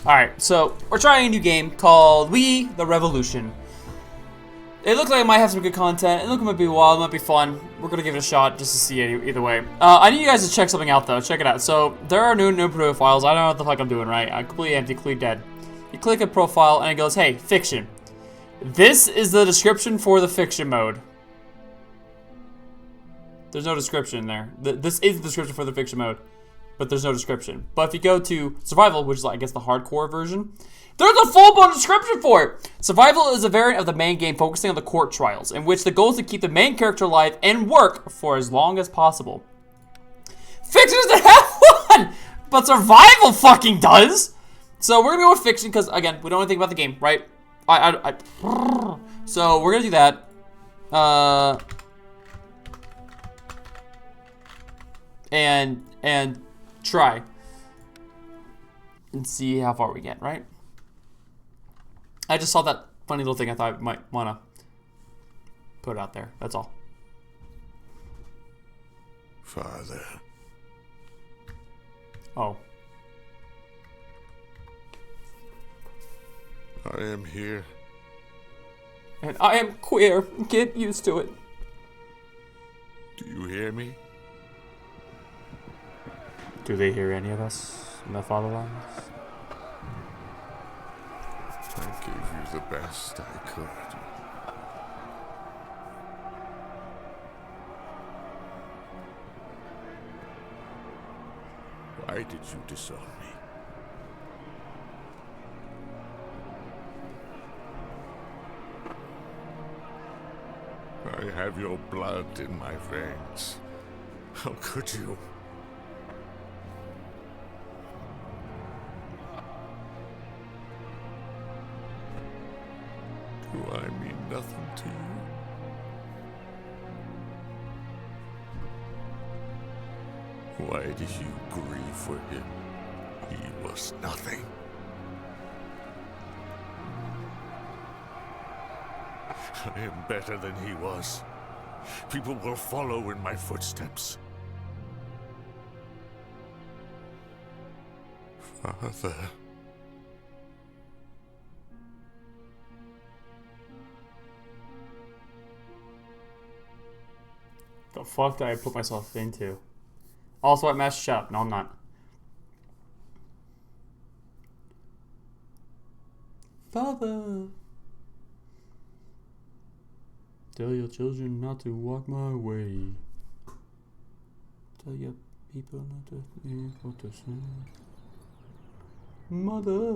Alright, so we're trying a new game called We the Revolution. It looks like it might have some good content. It looks like it might be wild, it might be fun. We're gonna give it a shot just to see it either way. I need you guys to check something out though. Check it out. So there are no profiles. I don't know what the fuck I'm doing, right? I'm completely empty, completely dead. You click a profile and it goes, hey, fiction. This is the description for the fiction mode. There's no description in there. This is the description for the fiction mode, but there's no description. But if you go to survival, which is I guess the hardcore version, there's a full-blown description for it. Survival is a variant of the main game focusing on the court trials, in which the goal is to keep the main character alive and work for as long as possible. Fiction doesn't have one, but survival fucking does. So we're gonna go with fiction because again, we don't know anything about the game, right? So we're gonna do that. And try and see how far we get, right? I just saw that funny little thing. I thought I might want to put it out there. That's all. Father. Oh. I am here. And I am queer. Get used to it. Do you hear me? Do they hear any of us in the fatherlands? I gave you the best I could. Why did you disown me? I have your blood in my veins. How could you? Do I mean nothing to you? Why did you grieve for him? He was nothing. I am better than he was. People will follow in my footsteps. Father. The fuck did I put myself into? Also, I mashed up. No, I'm not. Father. Tell your children not to walk my way. Tell your people not to think what to say. Mother.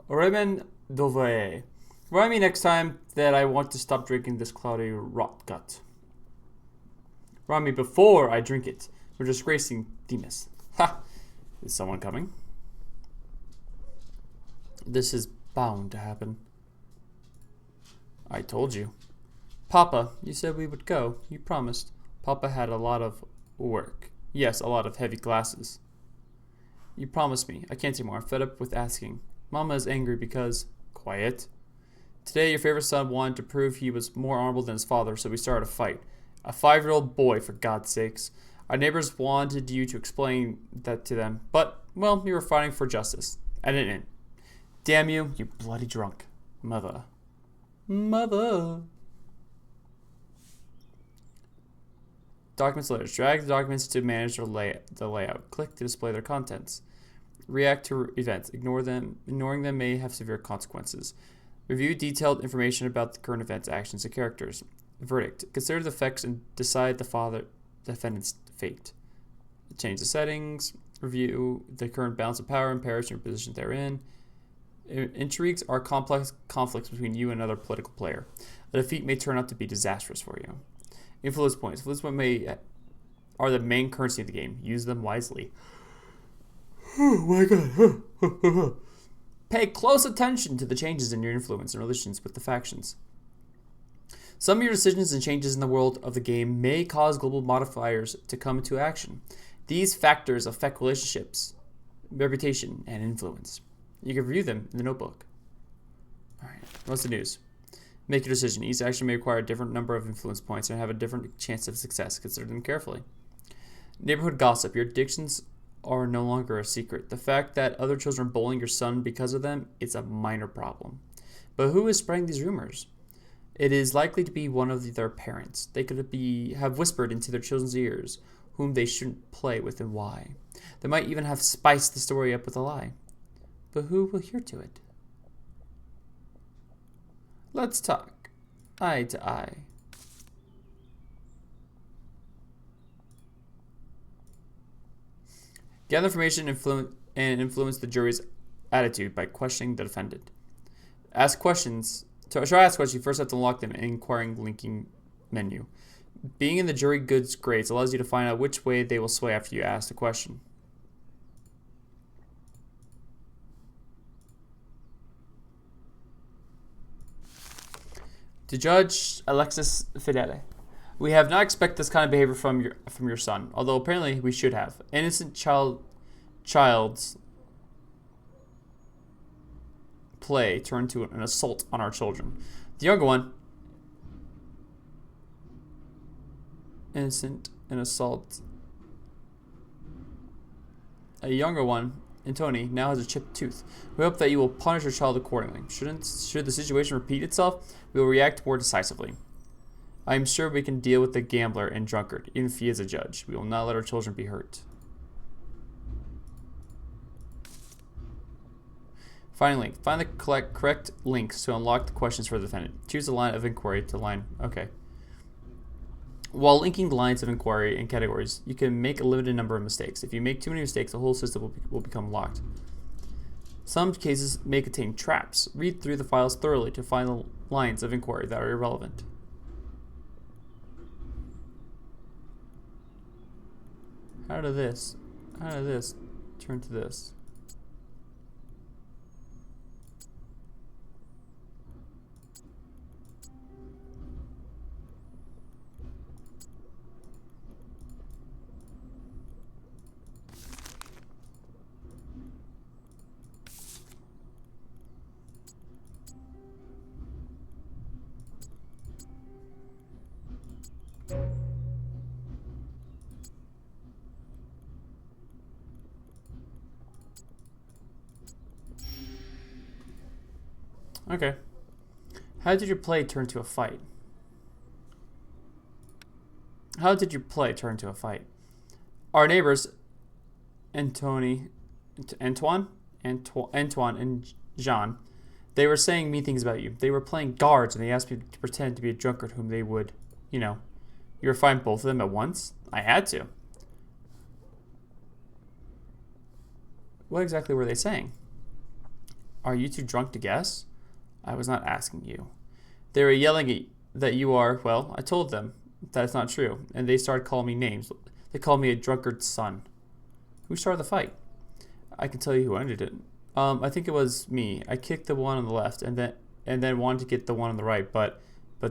Raymond Dove. Remind me next time that I want to stop drinking this cloudy rot gut. Remind me before I drink it. We're disgracing Demas. Ha! Is someone coming? This is bound to happen. I told you. Papa, you said we would go. You promised. Papa had a lot of work. Yes, a lot of heavy glasses. You promised me. I can't say more. I'm fed up with asking. Mama is angry because... Quiet. Today, your favorite son wanted to prove he was more honorable than his father, so we started a fight. A 5-year-old boy, for God's sakes. Our neighbors wanted you to explain that to them, but, well, you were fighting for justice. I didn't. Damn you, you bloody drunk. Mother. Mother. Documents letters. Drag the documents to manage the layout. Click to display their contents. React to events. Ignore them. Ignoring them may have severe consequences. Review detailed information about the current events, actions, and characters. Verdict. Consider the effects and decide the defendant's fate. Change the settings. Review the current balance of power and parish and your position therein. Intrigues are complex conflicts between you and another political player. A defeat may turn out to be disastrous for you. Influence points. Influence points are the main currency of the game. Use them wisely. Oh my god. Pay close attention to the changes in your influence and relations with the factions. Some of your decisions and changes in the world of the game may cause global modifiers to come into action. These factors affect relationships, reputation, and influence. You can review them in the notebook. Alright, what's the news? Make your decision. Each action may require a different number of influence points and have a different chance of success. Consider them carefully. Neighborhood gossip. Your addictions are no longer a secret. The fact that other children are bullying your son because of them is a minor problem. But who is spreading these rumors? It is likely to be one of their parents. They could have whispered into their children's ears whom they shouldn't play with and why. They might even have spiced the story up with a lie. But who will hear to it? Let's talk eye to eye. Gather information and influence the jury's attitude by questioning the defendant. Ask questions. To ask questions, you first have to unlock them in inquiring linking menu. Being in the jury goods grades allows you to find out which way they will sway after you ask the question. To Judge Alexis Fidele, we have not expected this kind of behavior from your son, although apparently we should have. Innocent child's play turned to an assault on our children. The younger one, innocent an assault. A younger one, Antoni, now has a chipped tooth. We hope that you will punish your child accordingly. Should the situation repeat itself, we will react more decisively. I am sure we can deal with the gambler and drunkard, even if he is a judge. We will not let our children be hurt. Finally, find the correct links to unlock the questions for the defendant. Choose a line of inquiry to line. Okay. While linking lines of inquiry and categories, you can make a limited number of mistakes. If you make too many mistakes, the whole system will become locked. Some cases may contain traps. Read through the files thoroughly to find the lines of inquiry that are irrelevant. How did this turn to this? Okay. How did your play turn to a fight? How did your play turn to a fight? Our neighbors, Antoine, and Jean, they were saying mean things about you. They were playing guards, and they asked me to pretend to be a drunkard whom they would, you were fine both of them at once? I had to. What exactly were they saying? Are you too drunk to guess? I was not asking you. They were yelling that you are, well, I told them that it's not true, and they started calling me names. They called me a drunkard's son. Who started the fight? I can tell you who ended it. I think it was me. I kicked the one on the left and then wanted to get the one on the right, but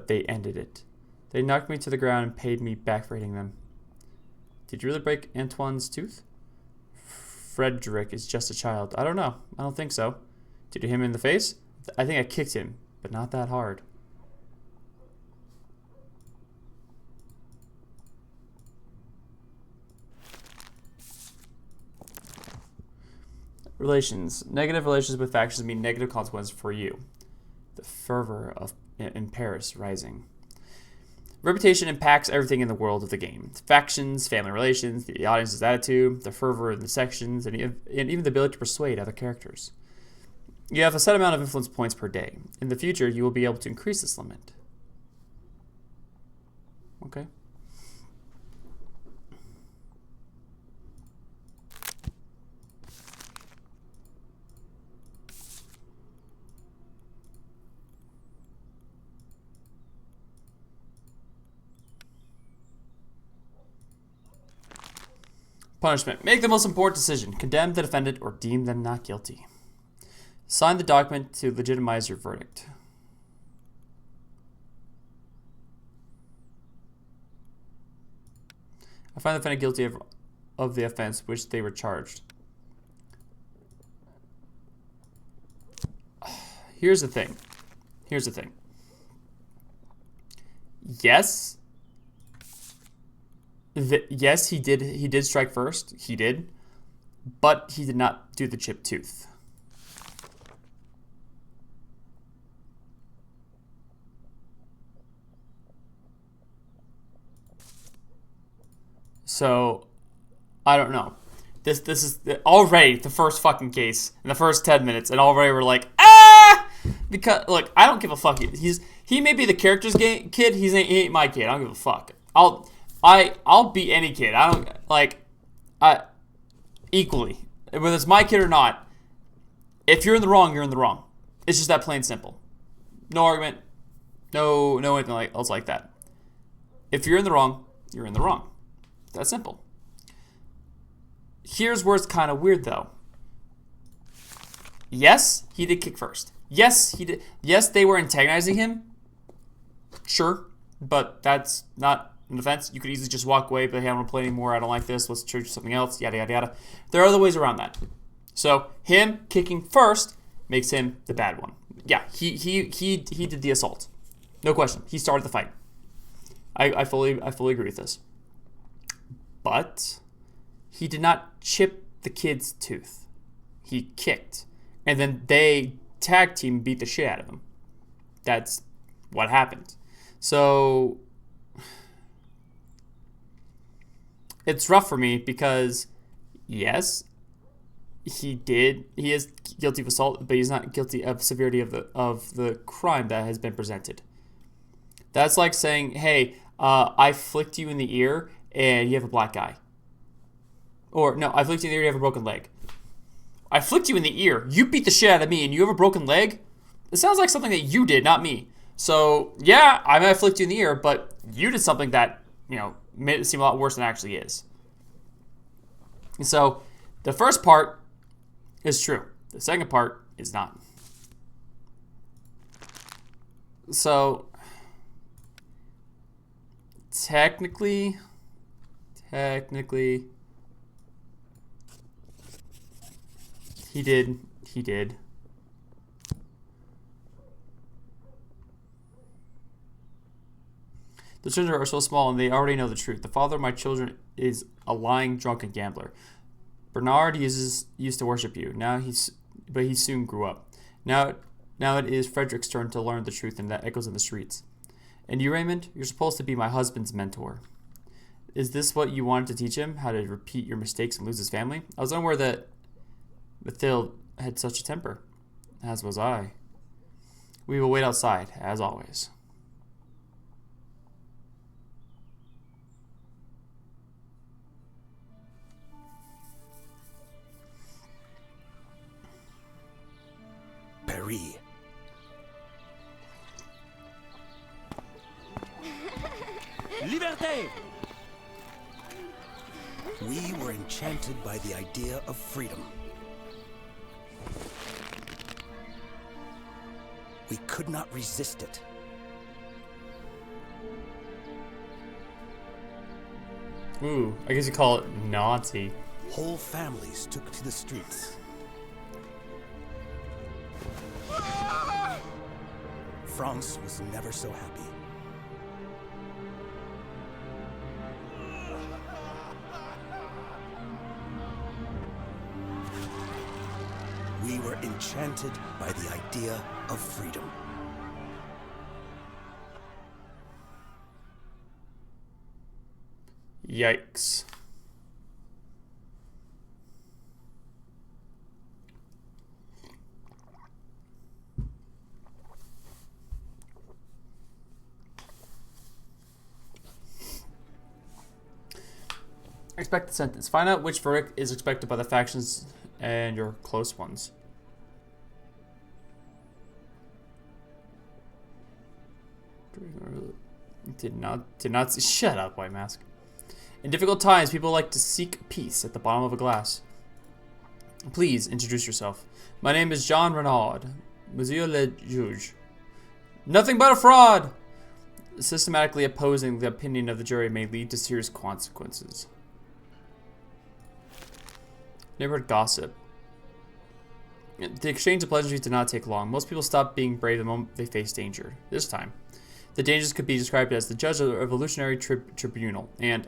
they ended it. They knocked me to the ground and paid me back for hitting them. Did you really break Antoine's tooth? Frederick is just a child. I don't know. I don't think so. Did you hit him in the face? I think I kicked him, but not that hard. Relations. Negative relations with factions mean negative consequences for you. The fervor in Paris rising. Reputation impacts everything in the world of the game. Factions, family relations, the audience's attitude, the fervor in the sections, and even the ability to persuade other characters. You have a set amount of influence points per day. In the future, you will be able to increase this limit. Okay. Punishment. Make the most important decision. Condemn the defendant or deem them not guilty. Sign the document to legitimize your verdict. I find the defendant guilty of the offense which they were charged. Here's the thing. Yes. Yes, he did strike first. He did. But he did not do the chipped tooth. So, I don't know. This is already the first fucking case in the first 10 minutes, and already we're like, ah! Because, look, I don't give a fuck. He may be the character's kid. He ain't my kid. I don't give a fuck. I'll beat any kid. I don't, like, equally. Whether it's my kid or not, if you're in the wrong, you're in the wrong. It's just that plain simple. No argument. No anything else like that. If you're in the wrong, you're in the wrong. That's simple. Here's where it's kind of weird, though. Yes, he did kick first. Yes, he did. Yes, they were antagonizing him. Sure, but that's not an offense. You could easily just walk away, but hey, I don't want to play anymore. I don't like this. Let's choose something else. Yada, yada, yada. There are other ways around that. So him kicking first makes him the bad one. Yeah, he did the assault. No question. He started the fight. I fully agree with this. But he did not chip the kid's tooth. He kicked. And then they tag team beat the shit out of him. That's what happened. So it's rough for me because yes, he is guilty of assault, but he's not guilty of severity of the crime that has been presented. That's like saying, hey, I flicked you in the ear and you have a black eye. Or, no, I flicked you in the ear, you have a broken leg. I flicked you in the ear, you beat the shit out of me, and you have a broken leg? It sounds like something that you did, not me. So, yeah, I might have flicked you in the ear, but you did something that, made it seem a lot worse than it actually is. And so, the first part is true. The second part is not. So, technically, he did. The children are so small and they already know the truth. The father of my children is a lying, drunken gambler. Bernard used to worship you. But he soon grew up. Now it is Frederick's turn to learn the truth, and that echoes in the streets. And you, Raymond, you're supposed to be my husband's mentor. Is this what you wanted to teach him? How to repeat your mistakes and lose his family? I was unaware that Mathilde had such a temper, as was I. We will wait outside, as always. Paris. Liberté! We were enchanted by the idea of freedom. We could not resist it. Ooh, I guess you call it naughty. Whole families took to the streets. France was never so happy. We were enchanted by the idea of freedom. Yikes. Expected sentence. Find out which verdict is expected by the factions and your close ones. Did not see. Shut up, White Mask. In difficult times, people like to seek peace at the bottom of a glass. Please introduce yourself. My name is Jean Renaud, Monsieur le Juge. Nothing but a fraud! Systematically opposing the opinion of the jury may lead to serious consequences. Neighborhood gossip. The exchange of pleasantries did not take long. Most people stopped being brave the moment they faced danger. This time, the dangers could be described as the judge of the revolutionary tribunal and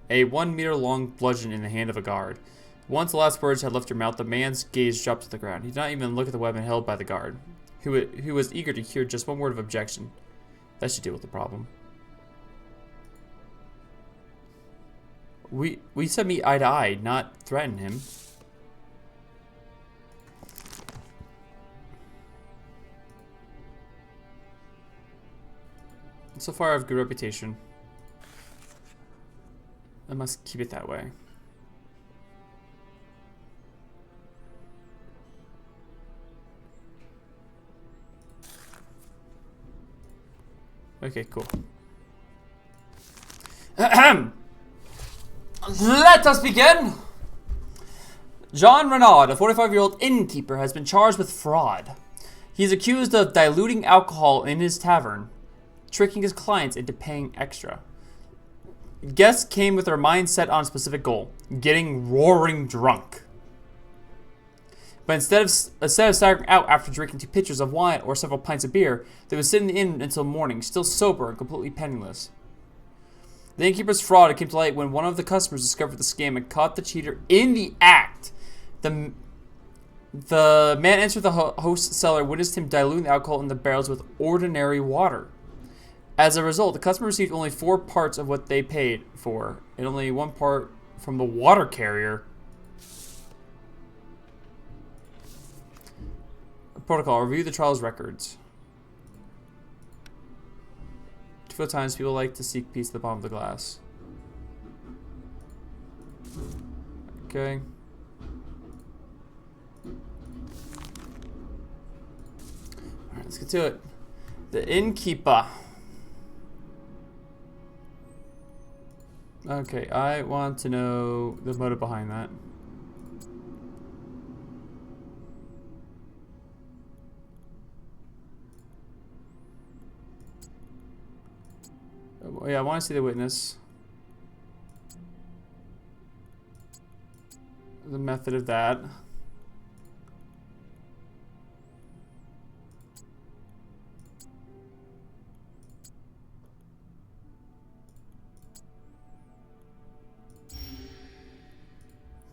a 1 meter long bludgeon in the hand of a guard. Once the last words had left her mouth, the man's gaze dropped to the ground. He did not even look at the weapon held by the guard, who was eager to hear just one word of objection. That should deal with the problem. We said meet eye to eye, not threaten him. So far, I have good reputation. I must keep it that way. Okay, cool. Let us begin! Jean Renaud, a 45-year-old innkeeper, has been charged with fraud. He is accused of diluting alcohol in his tavern, tricking his clients into paying extra. Guests came with their minds set on a specific goal, getting roaring drunk. But instead of staggering out after drinking 2 pitchers of wine or several pints of beer, they would sit in the inn until morning, still sober and completely penniless. The innkeeper's fraud came to light when one of the customers discovered the scam and caught the cheater in the act. The man entered the host's cellar, witnessed him diluting the alcohol in the barrels with ordinary water. As a result, the customer received only 4 parts of what they paid for, and only 1 part from the water carrier. Protocol. Review the trial's records. 2 times people like to seek peace at the bottom of the glass. Okay. Alright, let's get to it. The innkeeper. Okay, I want to know the motive behind that. Oh, yeah, I want to see the witness. The method of that.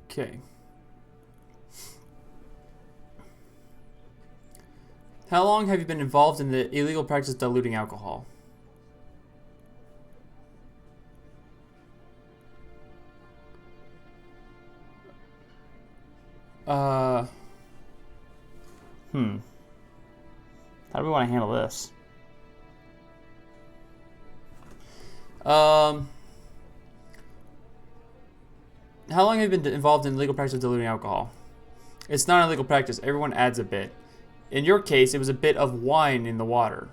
Okay. How long have you been involved in the illegal practice of diluting alcohol? How do we want to handle this? How long have you been involved in the legal practice of diluting alcohol? It's not a legal practice. Everyone adds a bit. In your case, it was a bit of wine in the water.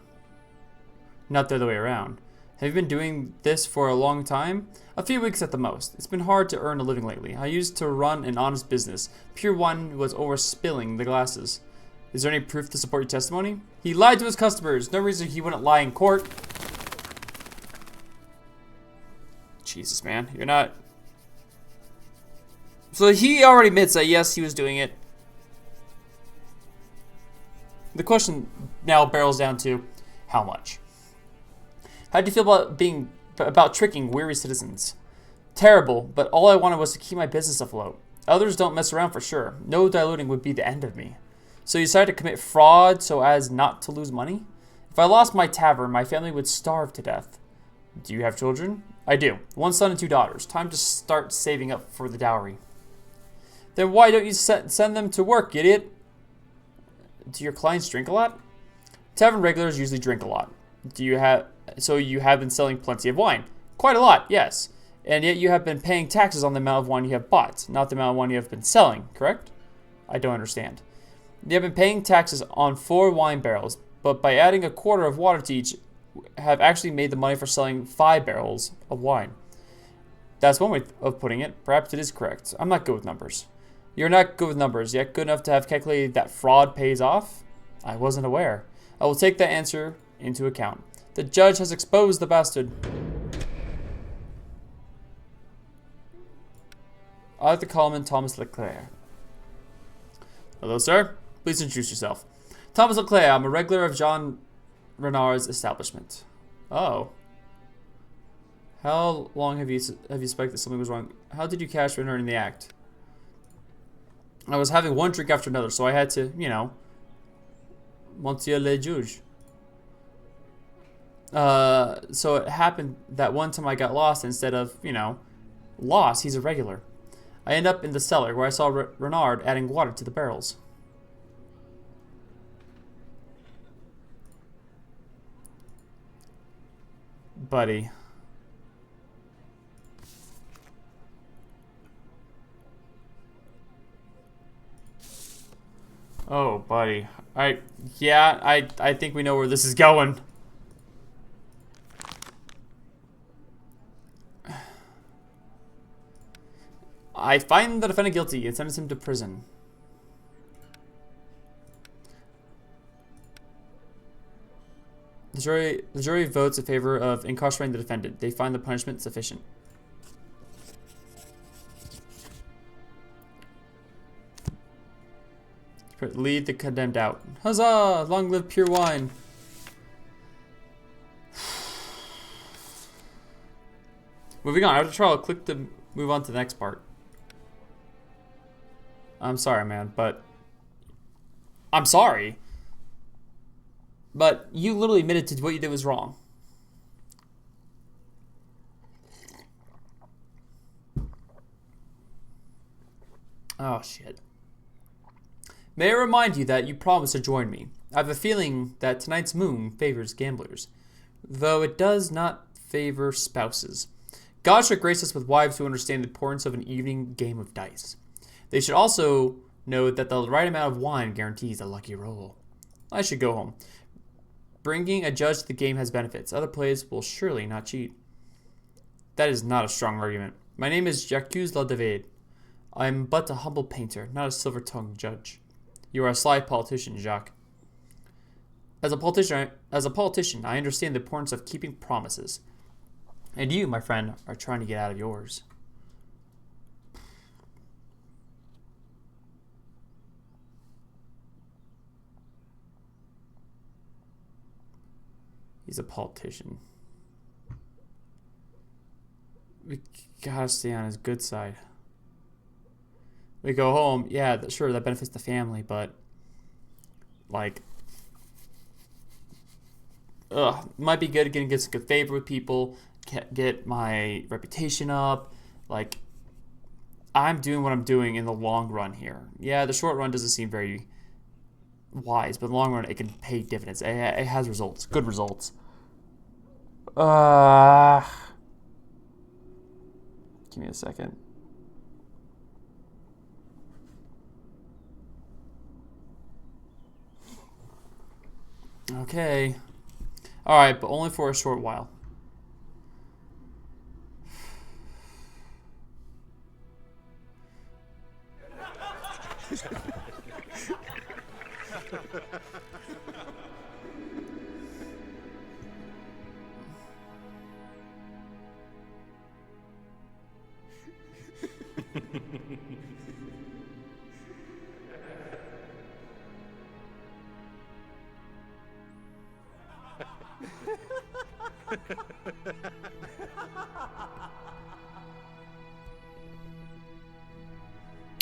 Not the other way around. Have you been doing this for a long time? A few weeks at the most. It's been hard to earn a living lately. I used to run an honest business. Pure wine was overspilling the glasses. Is there any proof to support your testimony? He lied to his customers. No reason he wouldn't lie in court. Jesus, man. You're not... So he already admits that, yes, he was doing it. The question now barrels down to how much. How do you feel about tricking weary citizens? Terrible, but all I wanted was to keep my business afloat. Others don't mess around for sure. No diluting would be the end of me. So you decided to commit fraud so as not to lose money? If I lost my tavern, my family would starve to death. Do you have children? I do. 1 son and 2 daughters. Time to start saving up for the dowry. Then why don't you send them to work, idiot? Do your clients drink a lot? Tavern regulars usually drink a lot. So you have been selling plenty of wine. Quite a lot, yes. And yet you have been paying taxes on the amount of wine you have bought, not the amount of wine you have been selling, correct? I don't understand. You have been paying taxes on 4 wine barrels, but by adding a quarter of water to each, have actually made the money for selling 5 barrels of wine. That's one way of putting it. Perhaps it is correct. I'm not good with numbers. You're not good with numbers, yet good enough to have calculated that fraud pays off? I wasn't aware. I will take that answer into account. The judge has exposed the bastard. I'd like to call him Thomas Leclerc. Hello, sir. Please introduce yourself. Thomas Leclerc. I'm a regular of Jean Renard's establishment. Oh. How long have you suspected something was wrong? How did you catch Renard in the act? I was having one drink after another, so I had to, you know, Monsieur le Juge. So it happened that one time I got lost instead of, you know, lost. He's a regular. I end up in the cellar where I saw Renard adding water to the barrels. Buddy. Oh, buddy. I think we know where this is going. I find the defendant guilty and sentence him to prison. The jury votes in favor of incarcerating the defendant. They find the punishment sufficient. Lead the condemned out. Huzzah! Long live pure wine. Moving on. After trial, click to move on to the next part. I'm sorry, man, but... I'm sorry. But you literally admitted to what you did was wrong. Oh, shit. May I remind you that you promised to join me. I have a feeling that tonight's moon favors gamblers, though it does not favor spouses. God should grace us with wives who understand the importance of an evening game of dice. They should also know that the right amount of wine guarantees a lucky roll. I should go home. Bringing a judge to the game has benefits. Other players will surely not cheat. That is not a strong argument. My name is Jacques David. I am but a humble painter, not a silver-tongued judge. You are a sly politician, Jacques. As a politician, I understand the importance of keeping promises. And you, my friend, are trying to get out of yours. He's a politician. We gotta stay on his good side. We go home, yeah, sure, that benefits the family, but, like, might be good getting some good favor with people, get my reputation up. Like, I'm doing what I'm doing in the long run here. Yeah, the short run doesn't seem very wise, but in the long run, it can pay dividends. It has results, good results. Give me a second. Okay. Alright, but only for a short while.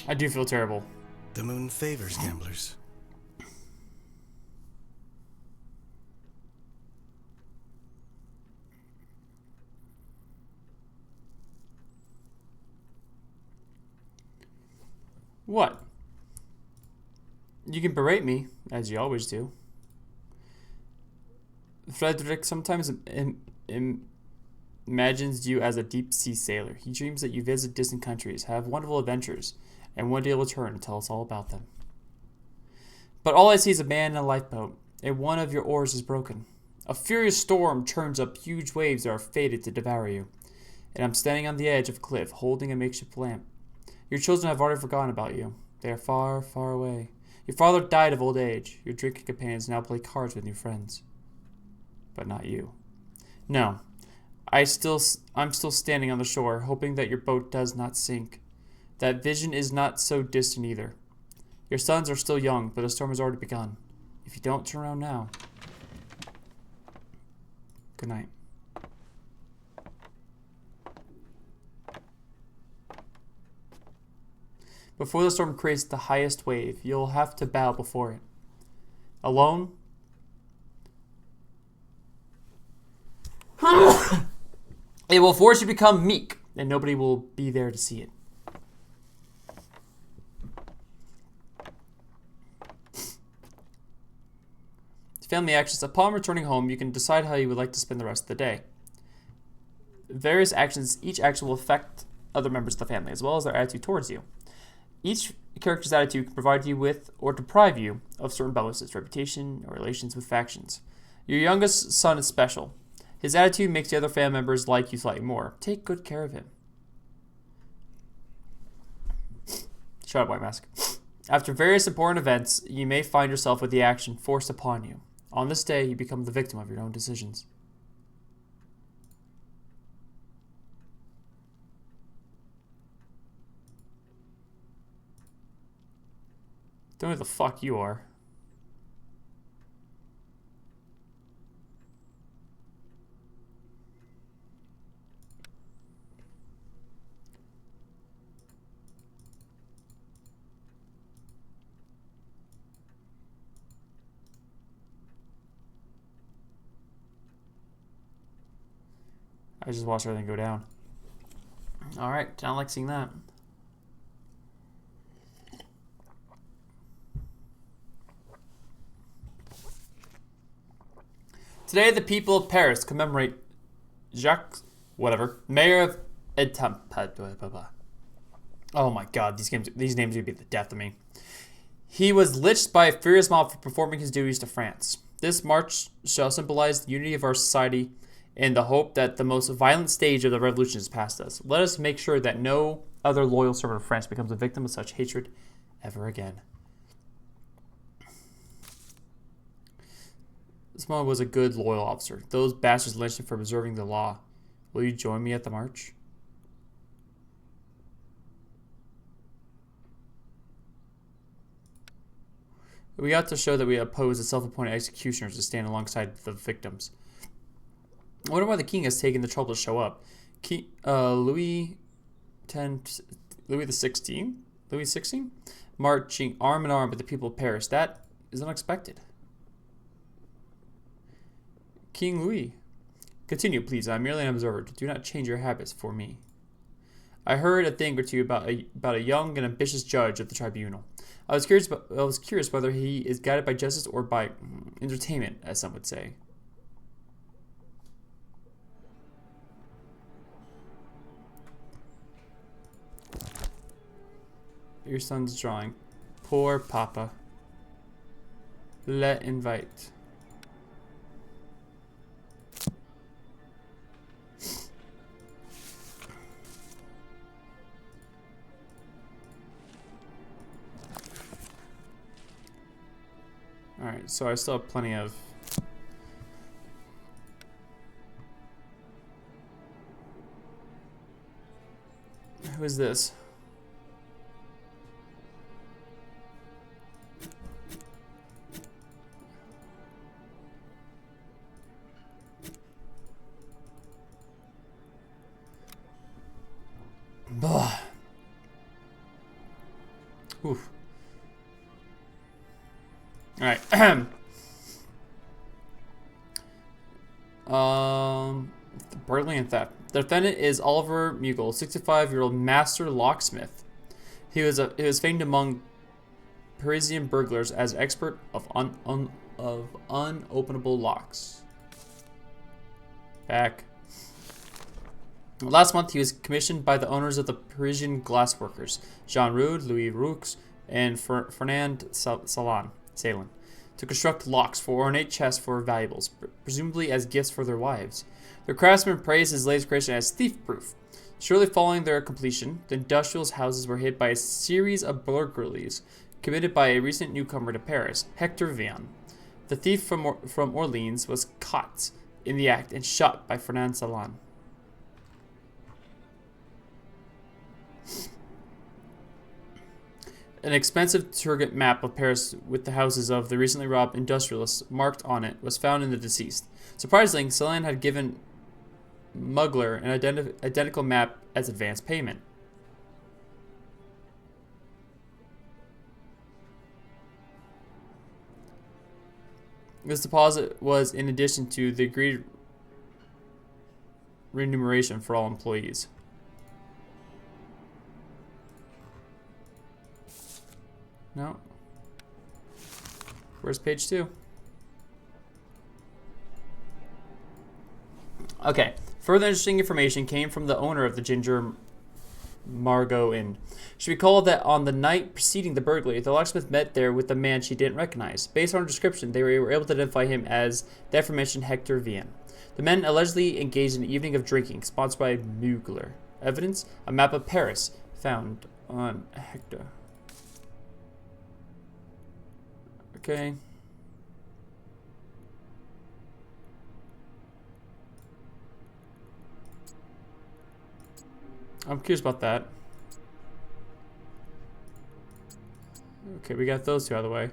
I do feel terrible. The moon favors gamblers. What? You can berate me, as you always do. Frederick sometimes imagines you as a deep-sea sailor. He dreams that you visit distant countries, have wonderful adventures, and one day will return and tell us all about them. But all I see is a man in a lifeboat, and one of your oars is broken. A furious storm churns up huge waves that are fated to devour you, and I'm standing on the edge of a cliff, holding a makeshift lamp. Your children have already forgotten about you. They are far, far away. Your father died of old age. Your drinking companions now play cards with new friends. But not you. No. I'm still standing on the shore, hoping that your boat does not sink. That vision is not so distant either. Your sons are still young, but the storm has already begun. If you don't turn around now... Good night. Before the storm creates the highest wave, you'll have to bow before it. Alone? It will force you to become meek, and nobody will be there to see it. Family actions. Upon returning home, you can decide how you would like to spend the rest of the day. Various actions, each action will affect other members of the family, as well as their attitude towards you. Each character's attitude can provide you with, or deprive you, of certain bonuses, reputation, or relations with factions. Your youngest son is special. His attitude makes the other family members like you slightly more. Take good care of him. Shut up, White Mask. After various important events, you may find yourself with the action forced upon you. On this day, you become the victim of your own decisions. Don't know who the fuck you are. I just watched everything go down. Alright, I don't like seeing that. Today, the people of Paris commemorate Jacques, mayor of Étampes. Oh my god, these names would be the death of me. He was lynched by a furious mob for performing his duties to France. This march shall symbolize the unity of our society in the hope that the most violent stage of the revolution is past us. Let us make sure that no other loyal servant of France becomes a victim of such hatred ever again. This man was a good, loyal officer. Those bastards lynched him for observing the law. Will you join me at the march? We got to show that we oppose the self-appointed executioners to stand alongside the victims. I wonder why the king has taken the trouble to show up. Louis XVI, marching arm in arm with the people of Paris. That is unexpected. King Louis, continue, please. I'm merely an observer. Do not change your habits for me. I heard a thing or two about a young and ambitious judge of the tribunal. I was curious whether he is guided by justice or by entertainment, as some would say. Your son's drawing. Poor Papa. Let invite. Alright, so I still have plenty of... Who is this? Blah. Oof. Alright. Burglary and theft. The defendant is Oliver Mughal, 65-year-old master locksmith. He was famed among Parisian burglars as expert of unopenable locks. Back. Last month, he was commissioned by the owners of the Parisian glassworkers, Jean Roux, Louis Roux, and Fernand Salon, to construct locks for ornate chests for valuables, presumably as gifts for their wives. The craftsmen praised his latest creation as thief-proof. Shortly following their completion, the industrial's houses were hit by a series of burglaries committed by a recent newcomer to Paris, Hector Vian. The thief from Orleans was caught in the act and shot by Fernand Salan. An expensive turgid map of Paris with the houses of the recently robbed industrialists marked on it was found in the deceased. Surprisingly, Salan had given Mugler an identical map as advance payment. This deposit was in addition to the agreed remuneration for all employees. No. Where's page 2? Okay. Further interesting information came from the owner of the Ginger Margot Inn. She recalled that on the night preceding the burglary, the locksmith met there with a man she didn't recognize. Based on her description, they were able to identify him as the aforementioned Hector Vienne. The men allegedly engaged in an evening of drinking, sponsored by Mugler. Evidence: a map of Paris found on Hector. Okay. I'm curious about that. Okay, we got those two out of the way.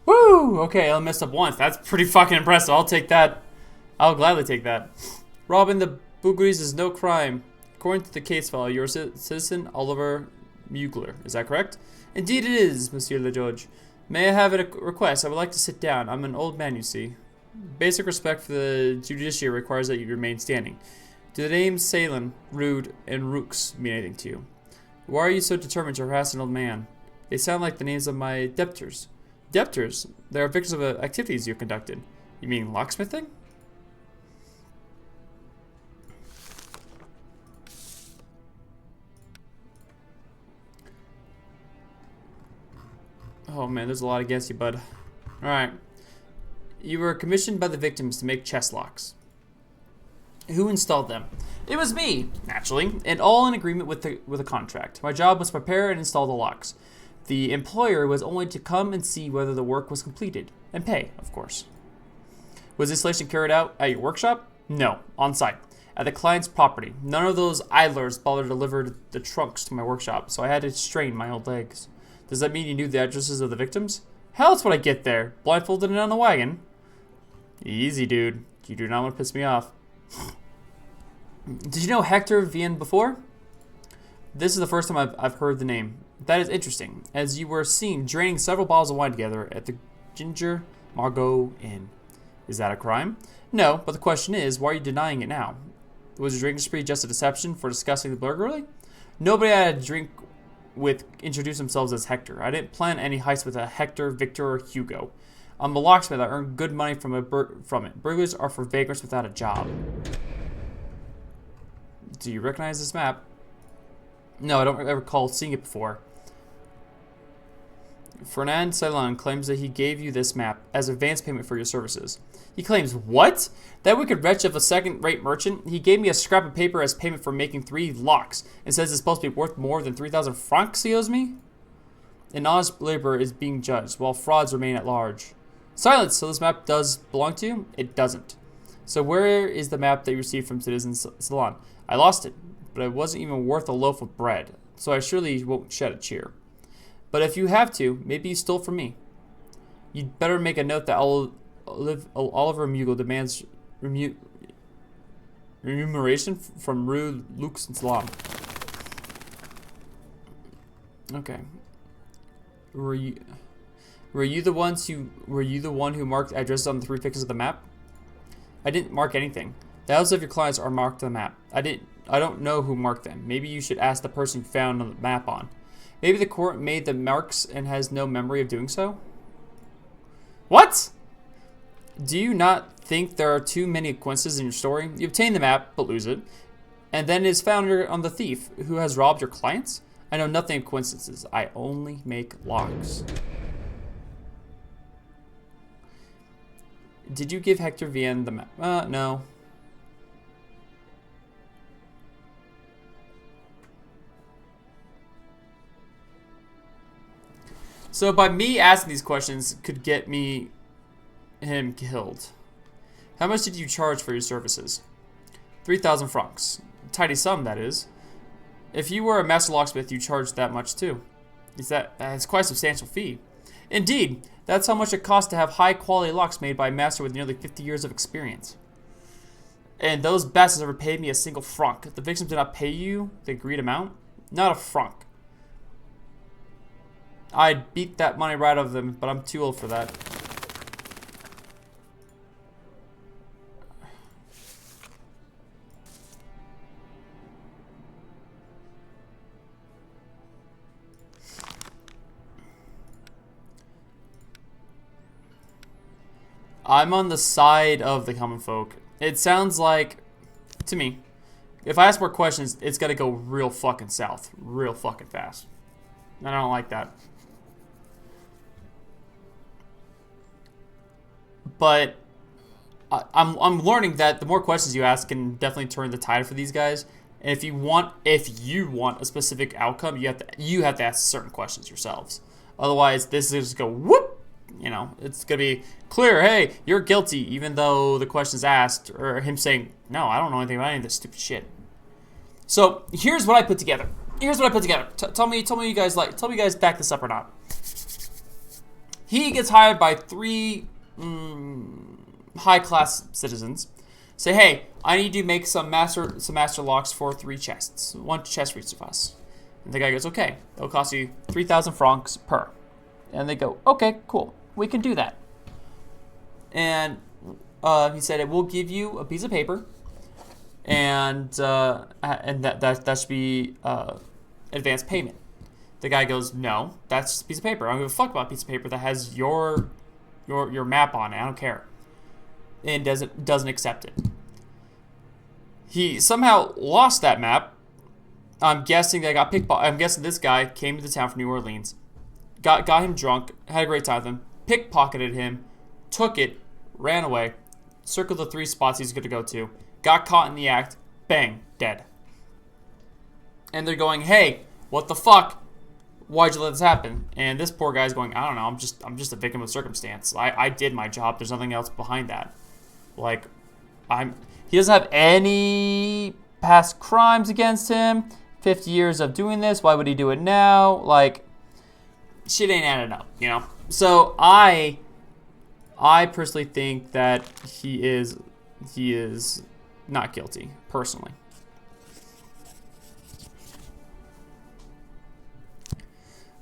Woo! Okay, I messed up once. That's pretty fucking impressive. I'll take that. I'll gladly take that. Robbing the Bougueries is no crime. According to the case file, you're a citizen Oliver Mugler. Is that correct? Indeed it is, Monsieur le Judge. May I have a request? I would like to sit down. I'm an old man, you see. Basic respect for the judiciary requires that you remain standing. Do the names Salem, Rude, and Rooks mean anything to you? Why are you so determined to harass an old man? They sound like the names of my debtors. Debtors? They are victims of activities you conducted. You mean locksmithing? Oh man, there's a lot against you, bud. Alright. You were commissioned by the victims to make chest locks. Who installed them? It was me, naturally, and all in agreement with the contract. My job was to prepare and install the locks. The employer was only to come and see whether the work was completed, and pay, of course. Was the installation carried out at your workshop? No, on site, at the client's property. None of those idlers bothered to deliver the trunks to my workshop, so I had to strain my old legs. Does that mean you knew the addresses of the victims? Hell, that's what I get there, blindfolded and on the wagon. Easy, dude. You do not want to piss me off. Did you know Hector Vienne before? This is the first time I've heard the name. That is interesting, as you were seen draining several bottles of wine together at the Ginger Margot Inn. Is that a crime? No, but the question is, why are you denying it now? Was your drinking spree just a deception for discussing the burglary? Nobody I had a drink with introduced themselves as Hector. I didn't plan any heist with a Hector, Victor, or Hugo. I'm a locksmith. I earn good money from it. Burglars are for vagrants without a job. Do you recognize this map? No, I don't ever recall seeing it before. Fernand Ceylon claims that he gave you this map as advance payment for your services. He claims, what? That wicked wretch of a second-rate merchant? He gave me a scrap of paper as payment for making 3 locks, and says it's supposed to be worth more than 3,000 francs he owes me? An honest labor is being judged, while frauds remain at large. Silence! So this map does belong to you? It doesn't. So where is the map that you received from Citizen Salon? I lost it, but it wasn't even worth a loaf of bread, so I surely won't shed a tear. But if you have to, maybe you stole from me. You'd better make a note that Oliver Mugel demands remuneration from Rue Lux and Salam. Okay. Were you the one who marked addresses on the 3 pictures of the map? I didn't mark anything. Thousands of your clients are marked on the map. I don't know who marked them. Maybe you should ask the person you found on the map on. Maybe the court made the marks and has no memory of doing so? What? Do you not think there are too many coincidences in your story? You obtain the map, but lose it. And then it is found on the thief who has robbed your clients? I know nothing of coincidences. I only make locks. Did you give Hector Vienne the map? No. So by me asking these questions could get him killed. How much did you charge for your services? 3,000 francs. Tidy sum, that is. If you were a master locksmith, you charged that much too. That's quite a substantial fee. Indeed, that's how much it costs to have high-quality locks made by a master with nearly 50 years of experience. And those bastards never paid me a single franc. The victims did not pay you the agreed amount? Not a franc. I'd beat that money right out of them, but I'm too old for that. I'm on the side of the common folk. It sounds like, to me, if I ask more questions, it's got to go real fucking south. Real fucking fast. And I don't like that. But I'm learning that the more questions you ask can definitely turn the tide for these guys. And if you want a specific outcome, you have to ask certain questions yourselves. Otherwise, this is just go whoop. You know, it's gonna be clear. Hey, you're guilty, even though the question's asked, or him saying, "No, I don't know anything about any of this stupid shit." So here's what I put together. Tell me, you guys back this up or not. He gets hired by 3 high-class citizens. Say, hey, I need you to make some master locks for 3 chests. 1 chest for each of us. And the guy goes, okay, it'll cost you 3,000 francs per. And they go, okay, cool, we can do that. And he said, we'll give you a piece of paper, and that should be advance payment. The guy goes, no, that's just a piece of paper. I don't give a fuck about a piece of paper that has your map on it. I don't care. And doesn't accept it. He somehow lost that map. I'm guessing they got pickpocketed. I'm guessing this guy came to the town from New Orleans, got him drunk, had a great time with him, pickpocketed him, took it, ran away, circled the 3 spots he's going to go to, got caught in the act, bang, dead. And they're going, hey, what the fuck? Why'd you let this happen? And this poor guy's going, I don't know, I'm just a victim of circumstance. I did my job. There's nothing else behind that. Like, he doesn't have any past crimes against him. 50 years of doing this. Why would he do it now? Like, shit ain't adding up, you know? So I personally think that he is not guilty, personally.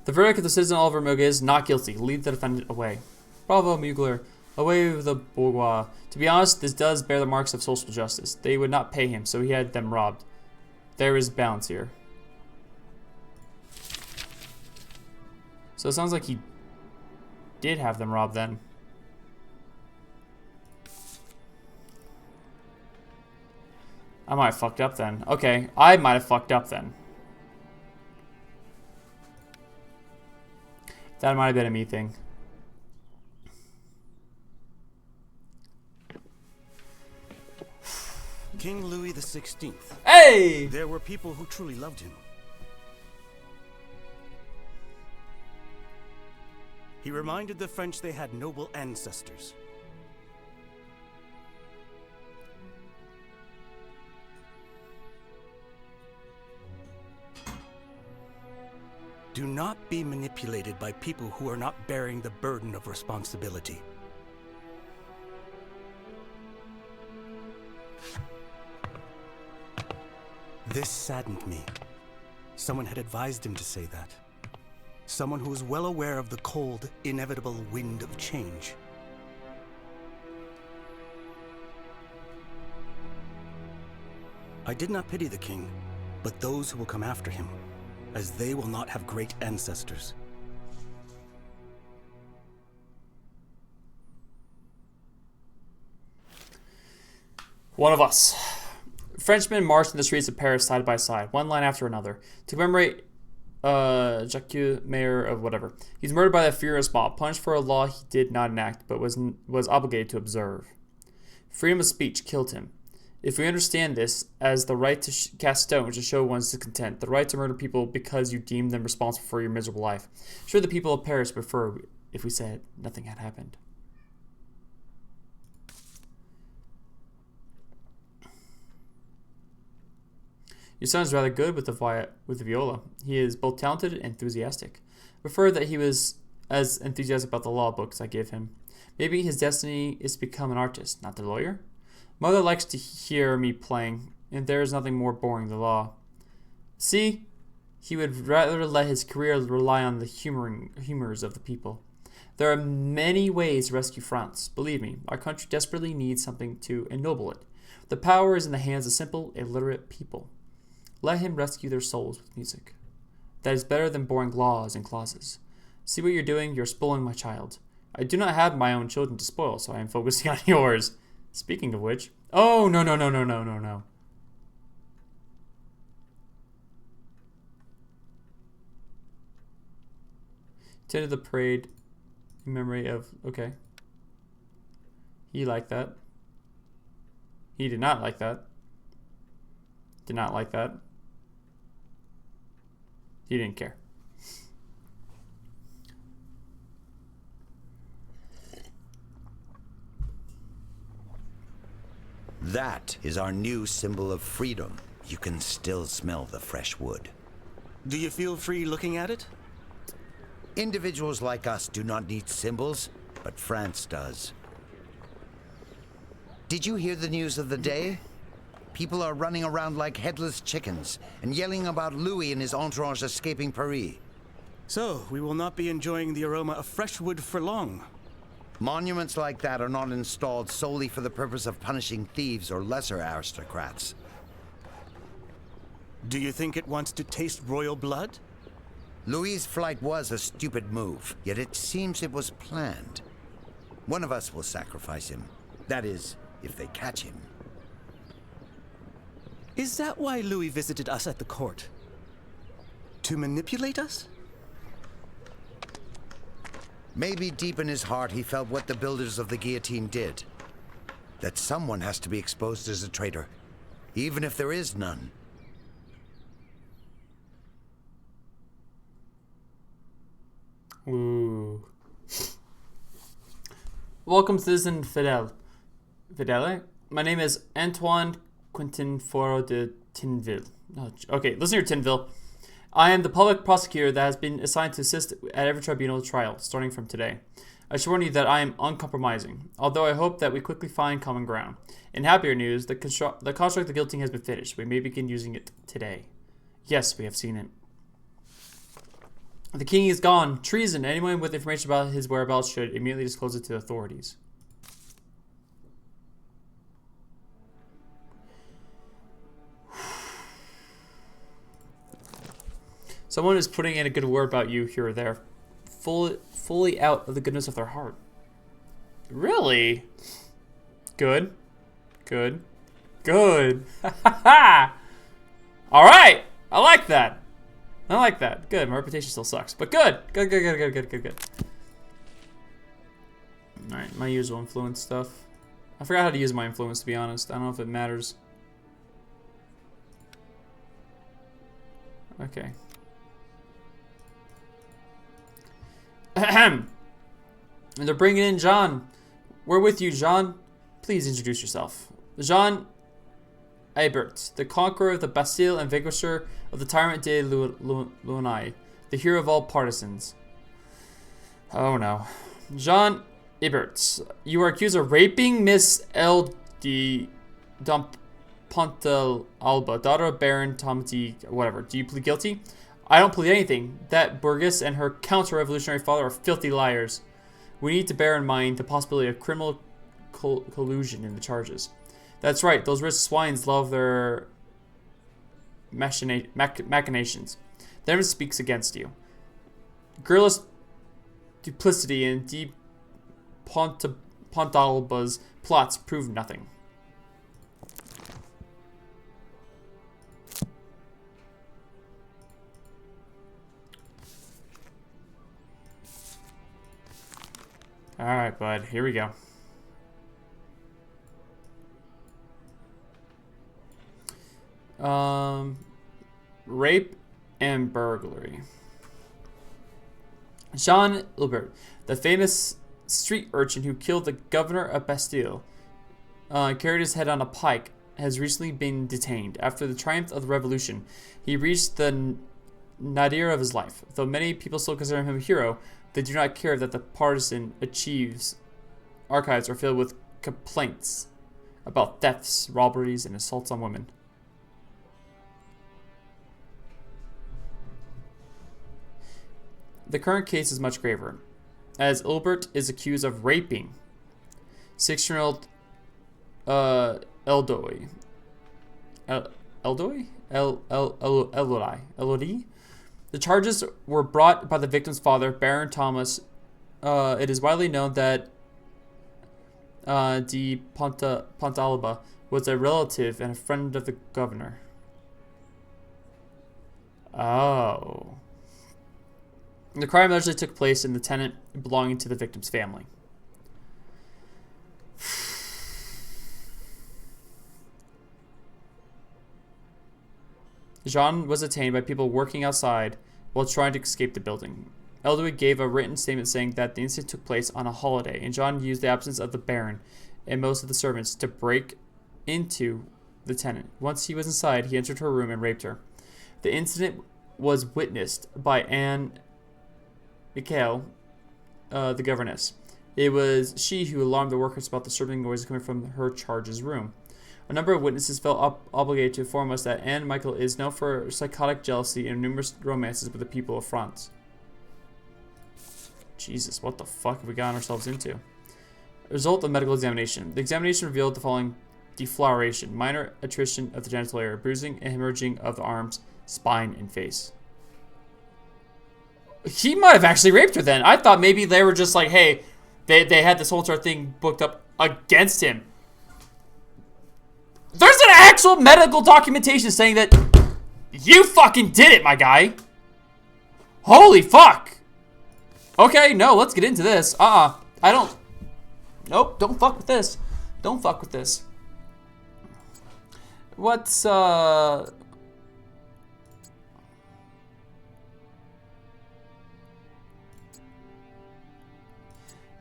The verdict of the citizen Oliver Moog is not guilty. Lead the defendant away. Bravo, Mugler. Away with the bourgeois. To be honest, this does bear the marks of social justice. They would not pay him, so he had them robbed. There is balance here. So it sounds like he did have them robbed then. I might have fucked up then. Okay, I might have fucked up then. That might have been a me thing. King Louis XVI. Hey! There were people who truly loved him. He reminded the French they had noble ancestors. Do not be manipulated by people who are not bearing the burden of responsibility. This saddened me. Someone had advised him to say that. Someone who is well aware of the cold, inevitable wind of change. I did not pity the king, but those who will come after him, as they will not have great ancestors. One of us. Frenchmen marched in the streets of Paris side by side, one line after another, to commemorate Jacques, mayor of whatever. He's murdered by the furious mob, punished for a law he did not enact, but was obligated to observe. Freedom of speech killed him. If we understand this as the right to cast stones to show one's discontent, the right to murder people because you deem them responsible for your miserable life, sure the people of Paris would prefer if we said nothing had happened. Your son is rather good with the viola. He is both talented and enthusiastic. I prefer that he was as enthusiastic about the law books I give him. Maybe his destiny is to become an artist, not a lawyer? Mother likes to hear me playing, and there is nothing more boring than the law. See, he would rather let his career rely on the humors of the people. There are many ways to rescue France. Believe me, our country desperately needs something to ennoble it. The power is in the hands of simple, illiterate people. Let him rescue their souls with music. That is better than boring laws and clauses. See what you're doing? You're spoiling my child. I do not have my own children to spoil, so I am focusing on yours. Speaking of which... Oh, no. Attended the parade in memory of... Okay. He liked that. He did not like that. Did not like that. He didn't care. That is our new symbol of freedom. You can still smell the fresh wood. Do you feel free looking at it? Individuals like us do not need symbols, but France does. Did you hear the news of the day? People are running around like headless chickens and yelling about Louis and his entourage escaping Paris. So, we will not be enjoying the aroma of fresh wood for long. Monuments like that are not installed solely for the purpose of punishing thieves or lesser aristocrats. Do you think it wants to taste royal blood? Louis's flight was a stupid move, yet it seems it was planned. One of us will sacrifice him. That is, if they catch him. Is that why Louis visited us at the court? To manipulate us? Maybe deep in his heart he felt what the builders of the guillotine did. That someone has to be exposed as a traitor, even if there is none. Ooh. Welcome, citizen Fidel. Fidele? My name is Antoine Quentin Foro de Tinville. Oh, okay, listen here, Tinville. I am the public prosecutor that has been assigned to assist at every tribunal trial, starting from today. I should warn you that I am uncompromising, although I hope that we quickly find common ground. In happier news, the construct of the guillotine has been finished. We may begin using it today. Yes, we have seen it. The king is gone. Treason. Anyone with information about his whereabouts should immediately disclose it to the authorities. Someone is putting in a good word about you here or there, fully out of the goodness of their heart. Really? Good. Good. Good. All right. I like that. I like that. Good. My reputation still sucks, but good. Good. All right. My usual influence stuff. I forgot how to use my influence, to be honest. I don't know if it matters. Okay. Ahem. And they're bringing in Jean. We're with you, Jean. Please introduce yourself. Jean Aybert, the conqueror of the Bastille and vanquisher of the tyrant de Lunai, the hero of all partisans. Oh no. Jean Aybert, you are accused of raping Miss L. de Dompontel Alba, daughter of Baron Tomty, whatever. Do you plead guilty? I don't believe anything. That Burgess and her counter-revolutionary father are filthy liars. We need to bear in mind the possibility of criminal collusion in the charges. That's right, those rich swines love their machinations. The evidence speaks against you. Guerrillas' duplicity and deep Pontalba's plots prove nothing. Alright, bud. Here we go. Rape and burglary. Jean Hilbert, the famous street urchin who killed the governor of Bastille, carried his head on a pike, has recently been detained. After the triumph of the revolution, he reached the nadir of his life. Though many people still consider him a hero, they do not care that the partisan achieves. Archives are filled with complaints about thefts, robberies, and assaults on women. The current case is much graver, as Hilbert is accused of raping 16-year-old Elodie. Elodie? The charges were brought by the victim's father, Baron Thomas. It is widely known that de Pontalba was a relative and a friend of the governor. Oh. The crime allegedly took place in the tenant belonging to the victim's family. Jean was detained by people working outside while trying to escape the building. Eldowey gave a written statement saying that the incident took place on a holiday, and Jean used the absence of the Baron and most of the servants to break into the tenant. Once he was inside, he entered her room and raped her. The incident was witnessed by Anne Michael, the governess. It was she who alarmed the workers about the disturbing noises coming from her charge's room. A number of witnesses felt obligated to inform us that Anne Michael is known for psychotic jealousy and numerous romances with the people of France. Jesus, what the fuck have we gotten ourselves into? Result of medical examination. The examination revealed the following defloweration, minor attrition of the genital area, bruising and hemorrhaging of the arms, spine, and face. He might have actually raped her then. I thought maybe they were just like, hey, they had this whole entire thing booked up against him. There's an actual medical documentation saying that you fucking did it, my guy. Holy fuck. Okay, no, let's get into this. I don't. Nope, don't fuck with this. Don't fuck with this. What's,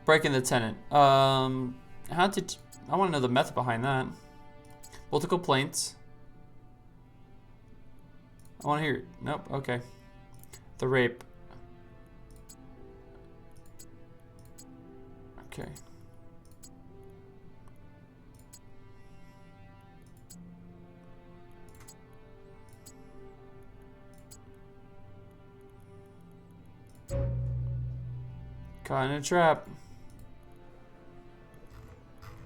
breaking the tenant. How did... I want to know the method behind that. Multiple complaints. I want to hear... Nope, okay. The rape. Okay. Caught in a trap.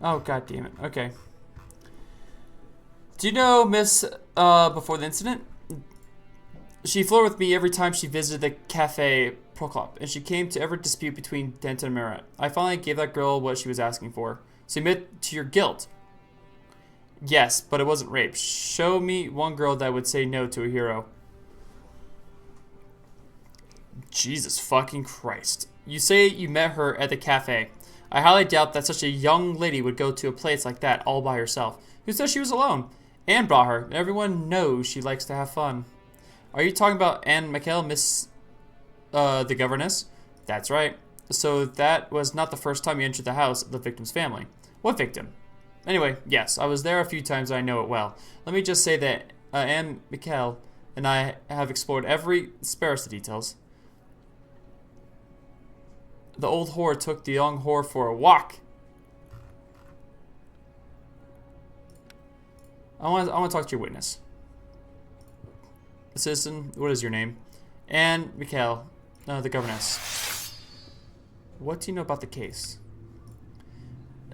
Oh, god damn it. Okay. Do you know Miss, before the incident? She flirted with me every time she visited the Cafe Proclop, and she came to every dispute between Denton and Marat. I finally gave that girl what she was asking for. So admit to your guilt. Yes, but it wasn't rape. Show me one girl that would say no to a hero. Jesus fucking Christ. You say you met her at the cafe. I highly doubt that such a young lady would go to a place like that all by herself. Who says she was alone? Anne brought her. Everyone knows she likes to have fun. Are you talking about Anne Michael, Miss, the governess? That's right. So that was not the first time you entered the house of the victim's family. What victim? Anyway, yes, I was there a few times and I know it well. Let me just say that Anne Michael and I have explored every sparse of details. The old whore took the young whore for a walk. I want to talk to your witness. Citizen, what is your name? And Mikhail, the governess. What do you know about the case?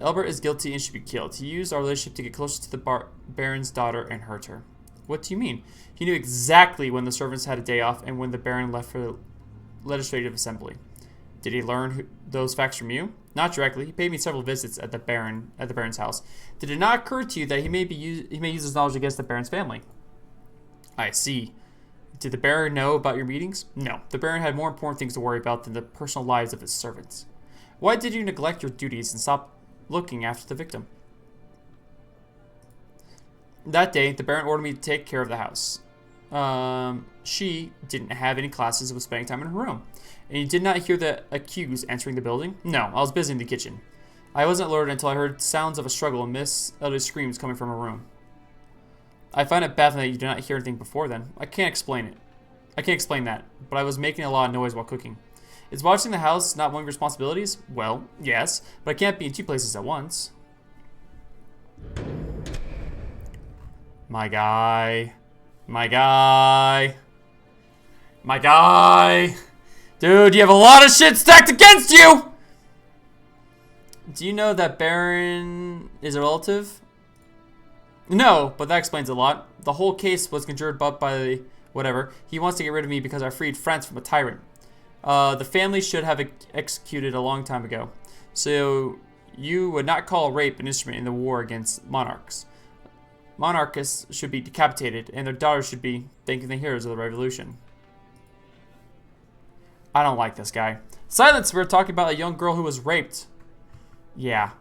Albert is guilty and should be killed. He used our relationship to get closer to the Baron's daughter and hurt her. What do you mean? He knew exactly when the servants had a day off and when the Baron left for the legislative assembly. Did he learn those facts from you? Not directly. He paid me several visits at the Baron's house. Did it not occur to you that he may use his knowledge against the Baron's family? I see. Did the Baron know about your meetings? No. The Baron had more important things to worry about than the personal lives of his servants. Why did you neglect your duties and stop looking after the victim? That day, the Baron ordered me to take care of the house. She didn't have any classes and was spending time in her room. And you did not hear the accused entering the building? No, I was busy in the kitchen. I wasn't alerted until I heard sounds of a struggle and Miss Elder's screams coming from her room. I find it baffling that you did not hear anything before then. I can't explain it. I can't explain that, but I was making a lot of noise while cooking. Is watching the house not one of your responsibilities? Well, yes, but I can't be in two places at once. My guy. My guy. My guy. Dude, you have a lot of shit stacked against you! Do you know that Baron is a relative? No, but that explains a lot. The whole case was conjured up by the whatever. He wants to get rid of me because I freed France from a tyrant. The family should have executed a long time ago. So you would not call rape an instrument in the war against monarchs. Monarchists should be decapitated, and their daughters should be thanking the heroes of the revolution. I don't like this guy. Silence! We're talking about a young girl who was raped. Yeah.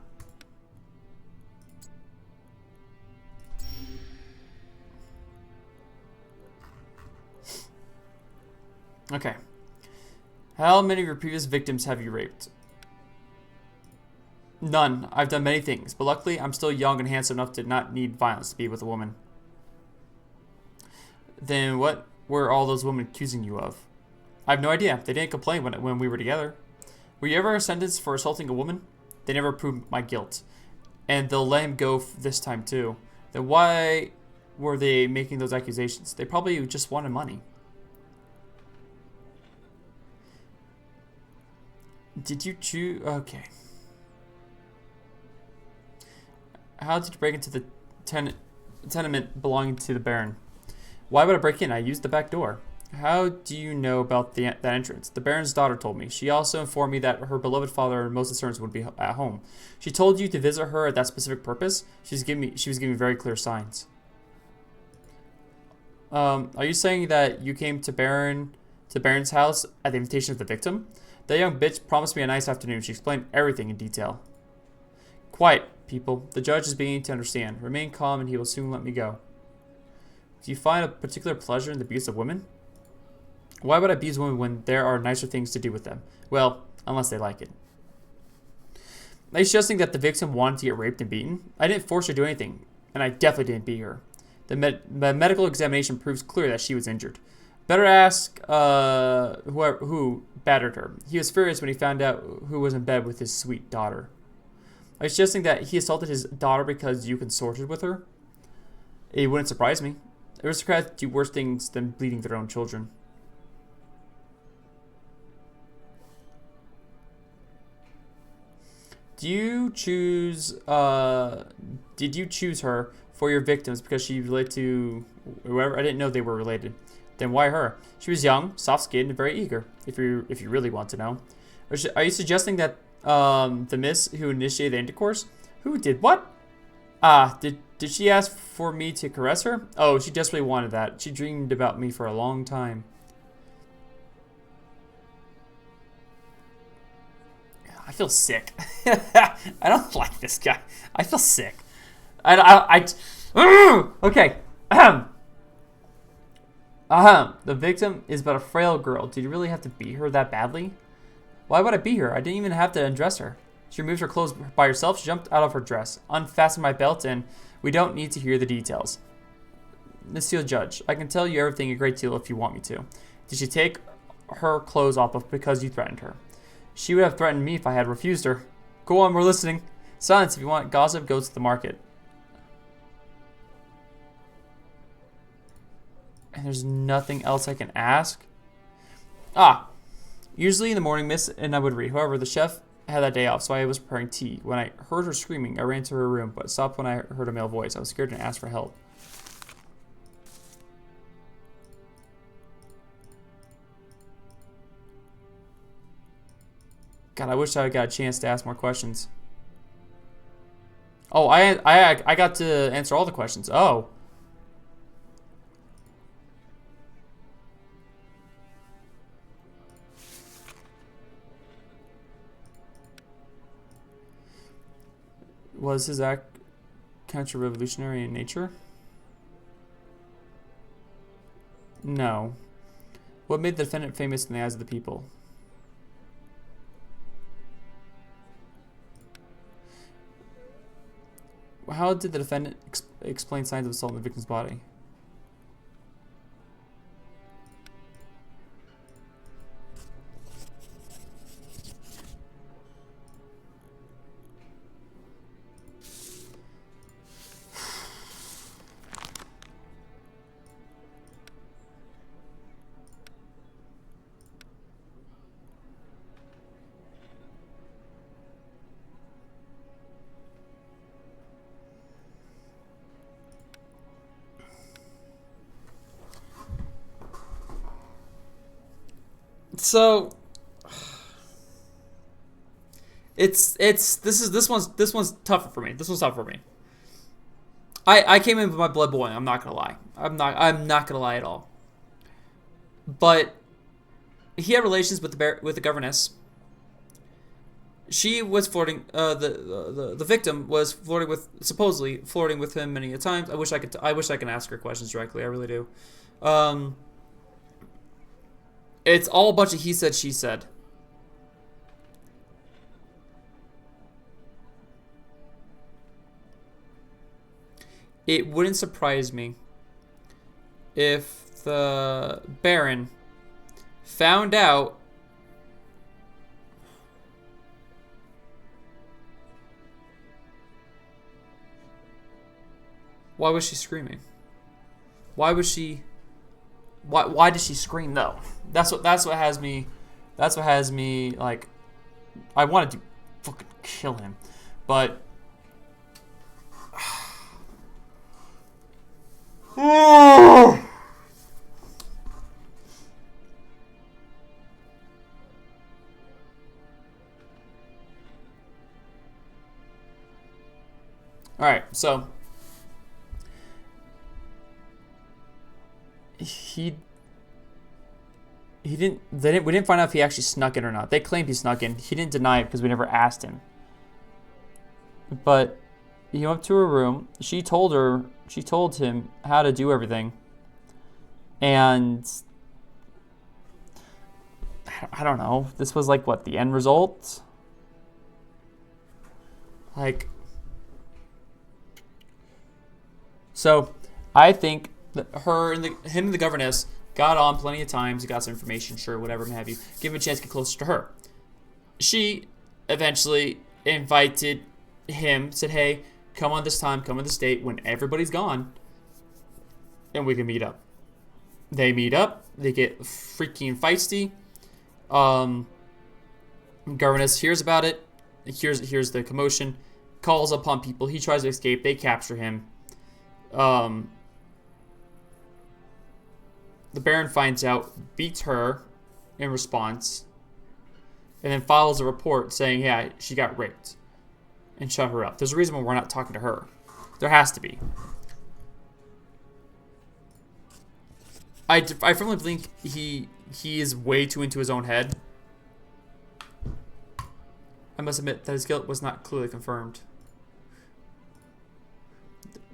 Okay. How many of your previous victims have you raped? None. I've done many things, but luckily I'm still young and handsome enough to not need violence to be with a woman. Then what were all those women accusing you of? I have no idea. They didn't complain when we were together. Were you ever sentenced for assaulting a woman? They never proved my guilt. And they'll let him go this time too. Then why were they making those accusations? They probably just wanted money. Did you choose? Okay. How did you break into the tenement belonging to the Baron? Why would I break in? I used the back door. How do you know about that entrance? The Baron's daughter told me. She also informed me that her beloved father and most of the servants would be at home. She told you to visit her at that specific purpose? She was giving me very clear signs. Are you saying that you came to Baron's house at the invitation of the victim? That young bitch promised me a nice afternoon. She explained everything in detail. Quiet, people. The judge is beginning to understand. Remain calm and he will soon let me go. Do you find a particular pleasure in the abuse of women? Why would I abuse women when there are nicer things to do with them? Well, unless they like it. Are you suggesting that the victim wanted to get raped and beaten? I didn't force her to do anything, and I definitely didn't beat her. The medical examination proves clear that she was injured. Better ask who battered her. He was furious when he found out who was in bed with his sweet daughter. Are you suggesting that he assaulted his daughter because you consorted with her? It wouldn't surprise me. Aristocrats do worse things than bleeding their own children. Did you choose her for your victims because she related to whoever? I didn't know they were related. Then why her? She was young, soft-skinned, and very eager, if you really want to know. Are you suggesting that the miss who initiated the intercourse? Who did what? Did she ask for me to caress her? Oh, she desperately wanted that. She dreamed about me for a long time. I feel sick. I don't like this guy. I feel sick. Okay. The victim is but a frail girl. Did you really have to beat her that badly? Why would I beat her? I didn't even have to undress her. She removed her clothes by herself. She jumped out of her dress, unfastened my belt, and we don't need to hear the details. Monsieur Judge, I can tell you everything a great deal if you want me to. Did she take her clothes off because you threatened her? She would have threatened me if I had refused her. Go on, we're listening. Silence, if you want gossip, go to the market. And there's nothing else I can ask? Ah, usually in the morning, miss, and I would read. However, the chef had that day off, so I was preparing tea. When I heard her screaming, I ran to her room, but stopped when I heard a male voice. I was scared and asked for help. God, I wish I got a chance to ask more questions. Oh, I got to answer all the questions. Oh. Was his act counter-revolutionary in nature? No. What made the defendant famous in the eyes of the people? How did the defendant explain signs of assault in the victim's body? So this one's tougher for me. This one's tough for me. I came in with my blood boiling. I'm not gonna lie. I'm not gonna lie at all. But he had relations with the governess. She was flirting. The victim was supposedly flirting with him many a times. I wish I could ask her questions directly. I really do. It's all a bunch of he said, she said. It wouldn't surprise me if the Baron found out why was she screaming? Why was she why did she scream though? That's what has me like I wanted to fucking kill him. But all right, so we didn't find out if he actually snuck in or not. They claimed he snuck in. He didn't deny it because we never asked him. But he went up to her room. She told him how to do everything. And I don't know. This was like what, the end result? Like, so I think that him and the governess got on plenty of times. He got some information, sure, whatever, have you. Give him a chance to get closer to her. She eventually invited him, said, hey, come on this time, come on this date when everybody's gone, and we can meet up. They meet up. They get freaking feisty. Governess hears about it. Here's the commotion. Calls upon people. He tries to escape. They capture him. The Baron finds out, beats her in response, and then files a report saying, yeah, she got raped, and shut her up. There's a reason why we're not talking to her. There has to be. I firmly think he is way too into his own head. I must admit that his guilt was not clearly confirmed.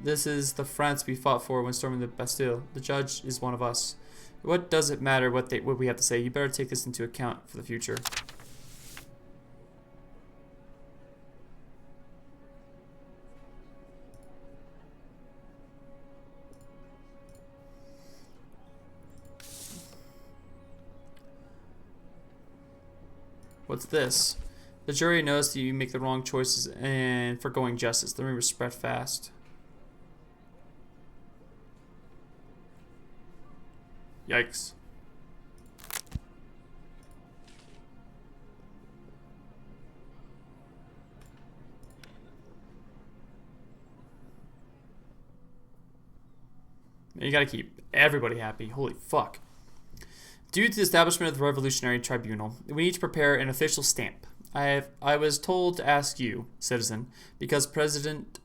This is the France we fought for when storming the Bastille. The judge is one of us. What does it matter what we have to say? You better take this into account for the future. What's this? The jury knows that you make the wrong choices and foregoing justice. The rumors spread fast. Yikes. You gotta keep everybody happy. Holy fuck. Due to the establishment of the Revolutionary Tribunal, we need to prepare an official stamp. I was told to ask you, citizen, because President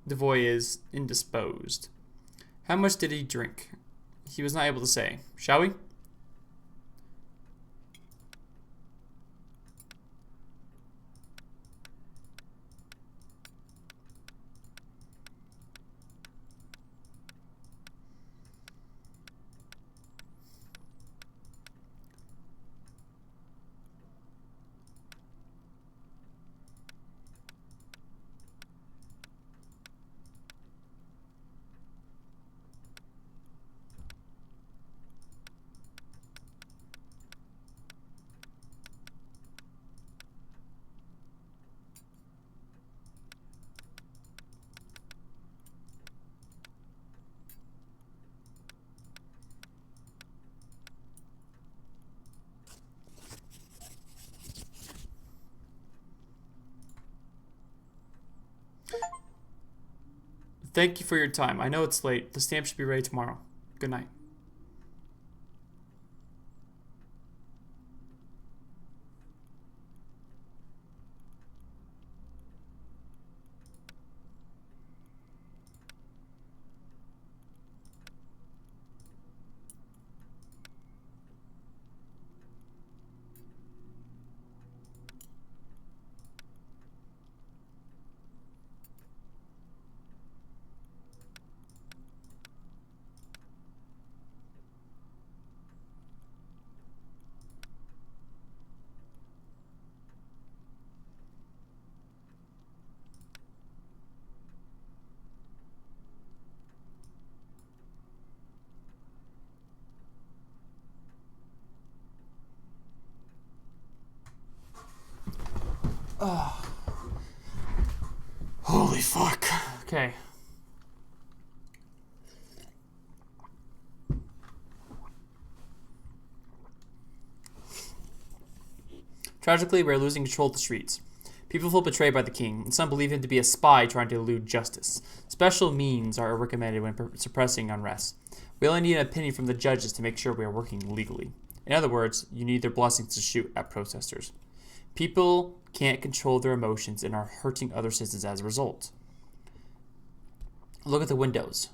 Devoy is indisposed. How much did he drink? He was not able to say. Shall we? Thank you for your time. I know it's late. The stamp should be ready tomorrow. Good night. Oh. Holy fuck. Okay. Tragically, we are losing control of the streets. People feel betrayed by the king, and some believe him to be a spy trying to elude justice. Special means are recommended when suppressing unrest. We only need an opinion from the judges to make sure we are working legally. In other words, you need their blessings to shoot at protesters. People can't control their emotions and are hurting other citizens as a result. Look at the windows.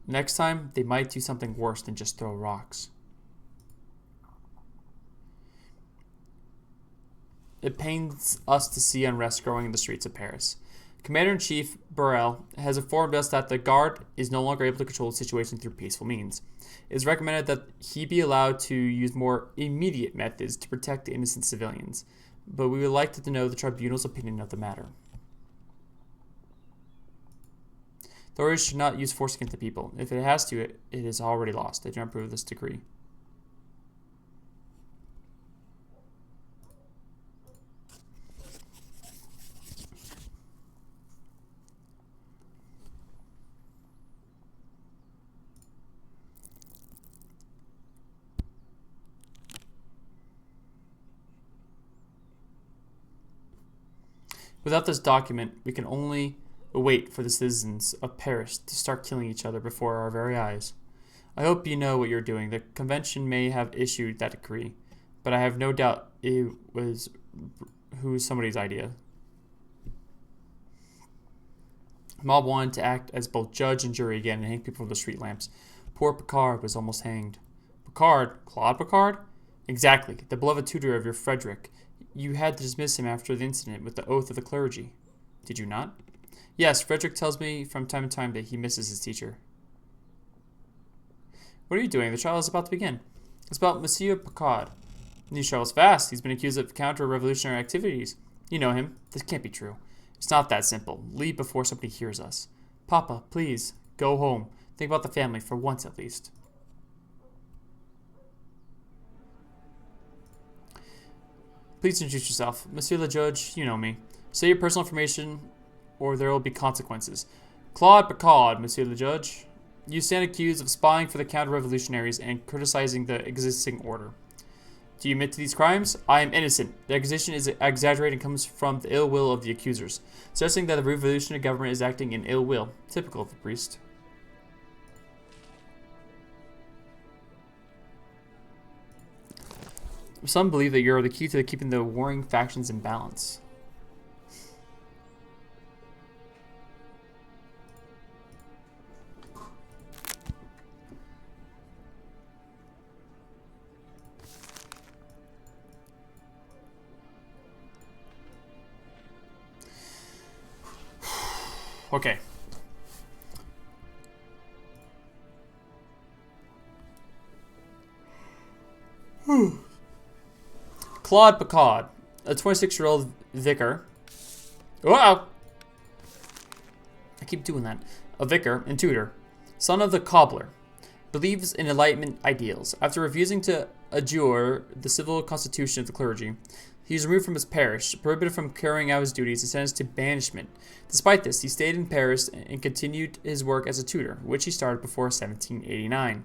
Next time, they might do something worse than just throw rocks. It pains us to see unrest growing in the streets of Paris. Commander-in-Chief Burrell has informed us that the Guard is no longer able to control the situation through peaceful means. It is recommended that he be allowed to use more immediate methods to protect the innocent civilians, but we would like to know the tribunal's opinion of the matter. Authorities should not use force against the people. If it has to, it is already lost. I do not approve of this decree. Without this document, we can only wait for the citizens of Paris to start killing each other before our very eyes. I hope you know what you're doing. The convention may have issued that decree, but I have no doubt it was somebody's idea. The mob wanted to act as both judge and jury again and hang people from the street lamps. Poor Picard was almost hanged. Picard? Claude Picard? Exactly, the beloved tutor of your Frederick. You had to dismiss him after the incident with the oath of the clergy. Did you not? Yes, Frederick tells me from time to time that he misses his teacher. What are you doing? The trial is about to begin. It's about Monsieur Picard. He travels fast. He's been accused of counter-revolutionary activities. You know him. This can't be true. It's not that simple. Leave before somebody hears us. Papa, please, go home. Think about the family for once at least. Please introduce yourself. Monsieur le Judge, you know me. Say your personal information or there will be consequences. Claude Picard, Monsieur le Judge. You stand accused of spying for the counter-revolutionaries and criticizing the existing order. Do you admit to these crimes? I am innocent. The accusation is exaggerated and comes from the ill will of the accusers, suggesting that the revolutionary government is acting in ill will, typical of the priest. Some believe that you're the key to keeping the warring factions in balance. Okay. Claude Picard, a 26-year-old vicar. Wow! I keep doing that. A vicar and tutor, son of the cobbler, believes in Enlightenment ideals. After refusing to adjure the civil constitution of the clergy, he is removed from his parish, prohibited from carrying out his duties, and sentenced to banishment. Despite this, he stayed in Paris and continued his work as a tutor, which he started before 1789.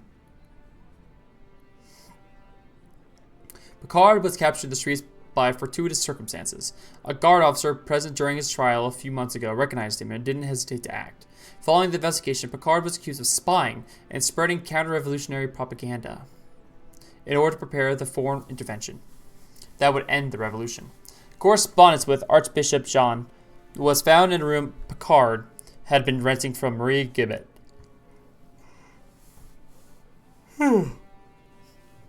Picard was captured in the streets by fortuitous circumstances. A guard officer present during his trial a few months ago recognized him and didn't hesitate to act. Following the investigation, Picard was accused of spying and spreading counter-revolutionary propaganda in order to prepare the foreign intervention that would end the revolution. Correspondence with Archbishop Jean was found in a room Picard had been renting from Marie Gibbet.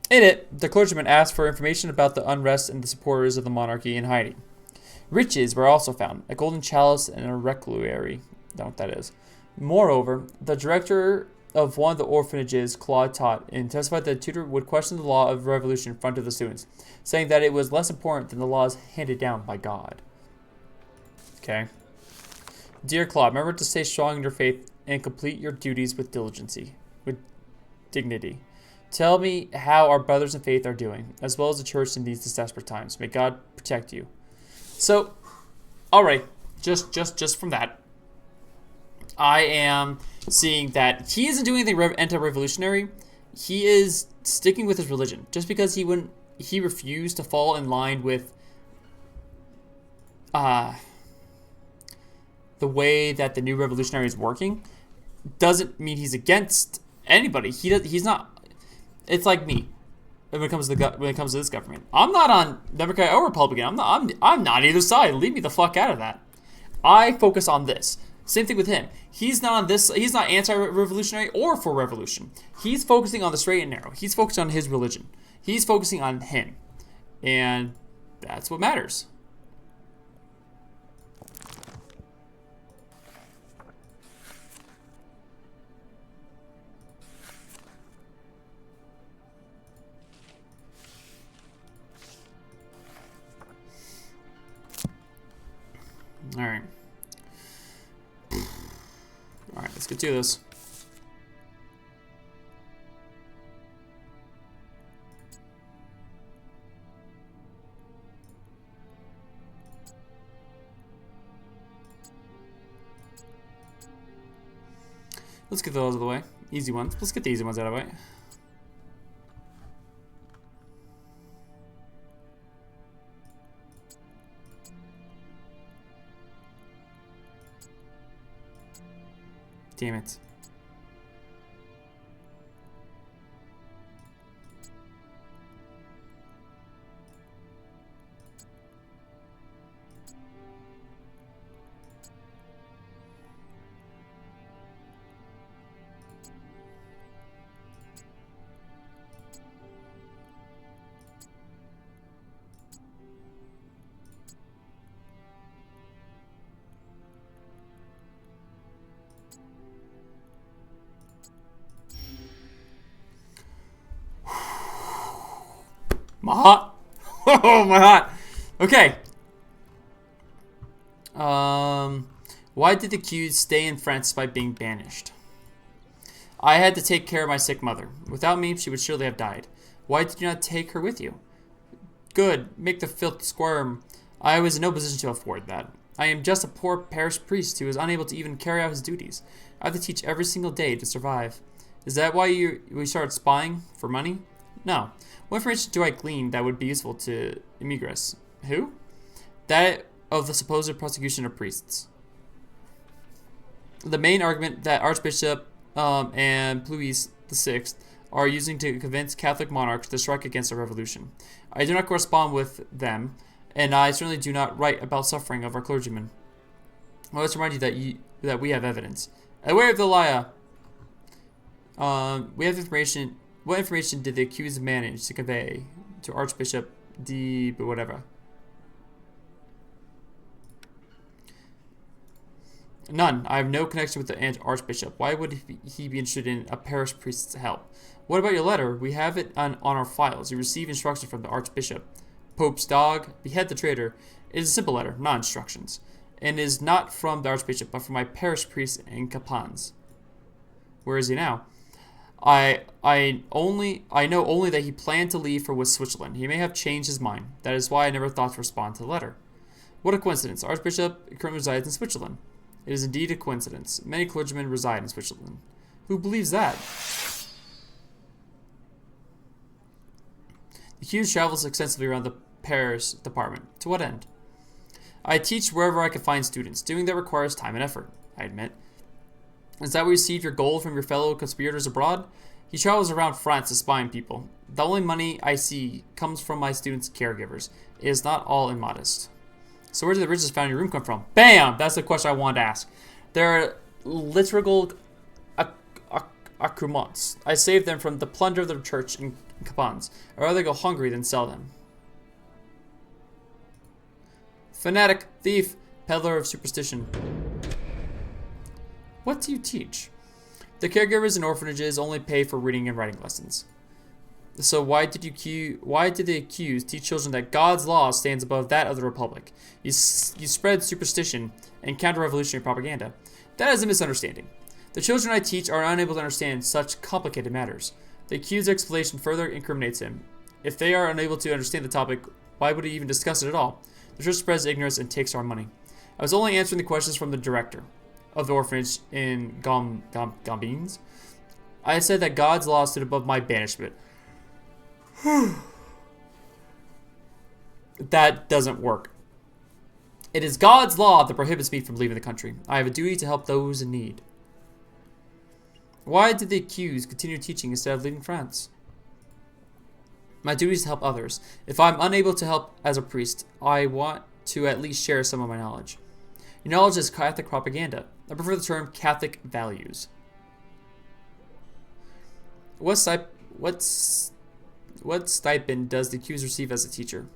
In it, the clergyman asked for information about the unrest and the supporters of the monarchy in hiding. Riches were also found, a golden chalice and a reliquary. Don't know what that is. Moreover, the director of one of the orphanages Claude taught in testified that the tutor would question the law of revolution in front of the students, saying that it was less important than the laws handed down by God. Okay. Dear Claude, remember to stay strong in your faith and complete your duties with dignity. Tell me how our brothers in faith are doing, as well as the church in these desperate times. May God protect you. So, all right, just from that, I am seeing that he isn't doing anything anti-revolutionary. He is sticking with his religion. Just because he refused to fall in line with the way that the new revolutionary is working, doesn't mean he's against anybody. He's not. It's like me when it comes to this government. I'm not on Democrat or Republican. I'm not either side. Leave me the fuck out of that. I focus on this. Same thing with him. He's not on this. He's not anti-revolutionary or for revolution. He's focusing on the straight and narrow. He's focused on his religion. He's focusing on him, and that's what matters. All right. All right, let's get to this. Let's get those out of the way. Easy ones. Let's get the easy ones out of the way. Damn it. My heart. Oh, my heart. Okay. Why did the accused stay in France despite being banished? I had to take care of my sick mother. Without me, she would surely have died. Why did you not take her with you? Good. Make the filth squirm. I was in no position to afford that. I am just a poor parish priest who is unable to even carry out his duties. I have to teach every single day to survive. Is that why we started spying for money? No. What information do I glean that would be useful to immigrants? Who? That of the supposed prosecution of priests. The main argument that Archbishop and Louis VI are using to convince Catholic monarchs to strike against a revolution. I do not correspond with them, and I certainly do not write about suffering of our clergymen. Well, let's remind you that we have evidence. Aware of the liar. We have information. What information did the accused manage to convey to Archbishop D. whatever? None. I have no connection with the Archbishop. Why would he be interested in a parish priest's help? What about your letter? We have it on our files. You receive instructions from the Archbishop. Pope's dog, behead the traitor. It is a simple letter, not instructions. And is not from the Archbishop, but from my parish priest in Capans. Where is he now? I know only that he planned to leave for Switzerland. He may have changed his mind. That is why I never thought to respond to the letter. What a coincidence. Archbishop currently resides in Switzerland. It is indeed a coincidence. Many clergymen reside in Switzerland. Who believes that? The accused travels extensively around the parish department. To what end? I teach wherever I can find students. Doing that requires time and effort, I admit. Is that where you receive your gold from your fellow conspirators abroad? He travels around France to spy on people. The only money I see comes from my students' caregivers. It is not all immodest. So where did the riches found in your room come from? Bam! That's the question I wanted to ask. They're liturgical accoutrements. I saved them from the plunder of the church in Capans. I'd rather go hungry than sell them. Fanatic, thief, peddler of superstition. What do you teach? The caregivers in orphanages only pay for reading and writing lessons. So why did the accused teach children that God's law stands above that of the Republic? You spread superstition and counter-revolutionary propaganda. That is a misunderstanding. The children I teach are unable to understand such complicated matters. The accused's explanation further incriminates him. If they are unable to understand the topic, why would he even discuss it at all? The church spreads ignorance and takes our money. I was only answering the questions from the director of the orphanage in Gambines. I said that God's law stood above my banishment. That doesn't work. It is God's law that prohibits me from leaving the country. I have a duty to help those in need. Why did the accused continue teaching instead of leaving France? My duty is to help others. If I'm unable to help as a priest, I want to at least share some of my knowledge. Your knowledge is Catholic propaganda. I prefer the term Catholic values. What stipend does the accused receive as a teacher?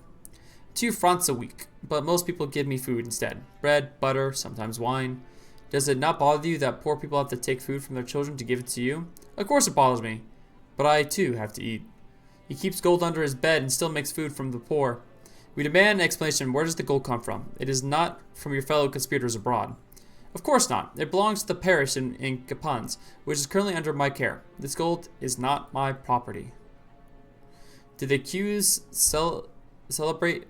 2 francs a week, but most people give me food instead. Bread, butter, sometimes wine. Does it not bother you that poor people have to take food from their children to give it to you? Of course it bothers me, but I too have to eat. He keeps gold under his bed and still makes food from the poor. We demand an explanation. Where does the gold come from? It is not from your fellow conspirators abroad. Of course not. It belongs to the parish in Capans, which is currently under my care. This gold is not my property. Did the accused celebrate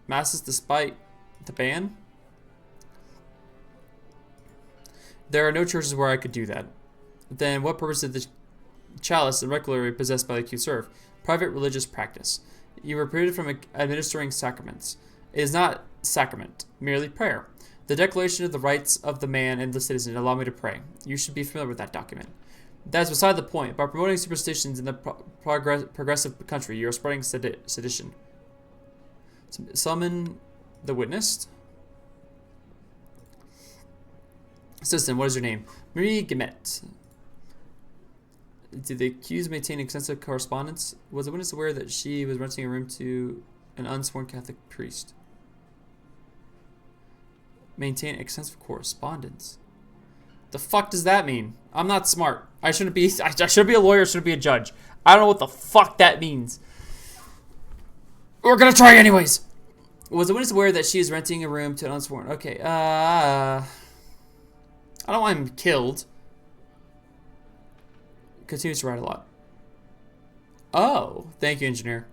masses despite the ban? There are no churches where I could do that. Then what purpose did the chalice regularly possessed by the accused serve? Private religious practice. You were prohibited from administering sacraments. It is not sacrament, merely prayer. The Declaration of the Rights of the Man and the Citizen allow me to pray. You should be familiar with that document. That is beside the point. By promoting superstitions in the progressive country, you are spreading sedition. Summon the witness. Citizen, what is your name? Marie Guillemette. Did the accused maintain extensive correspondence? Was the witness aware that she was renting a room to an unsworn Catholic priest? Maintain extensive correspondence. The fuck does that mean? I'm not smart. I shouldn't be a lawyer, shouldn't be a judge. I don't know what the fuck that means. We're gonna try anyways. Was the witness aware that she is renting a room to an unsworn? Okay, I don't want him killed. Continues to write a lot. Oh, thank you, engineer.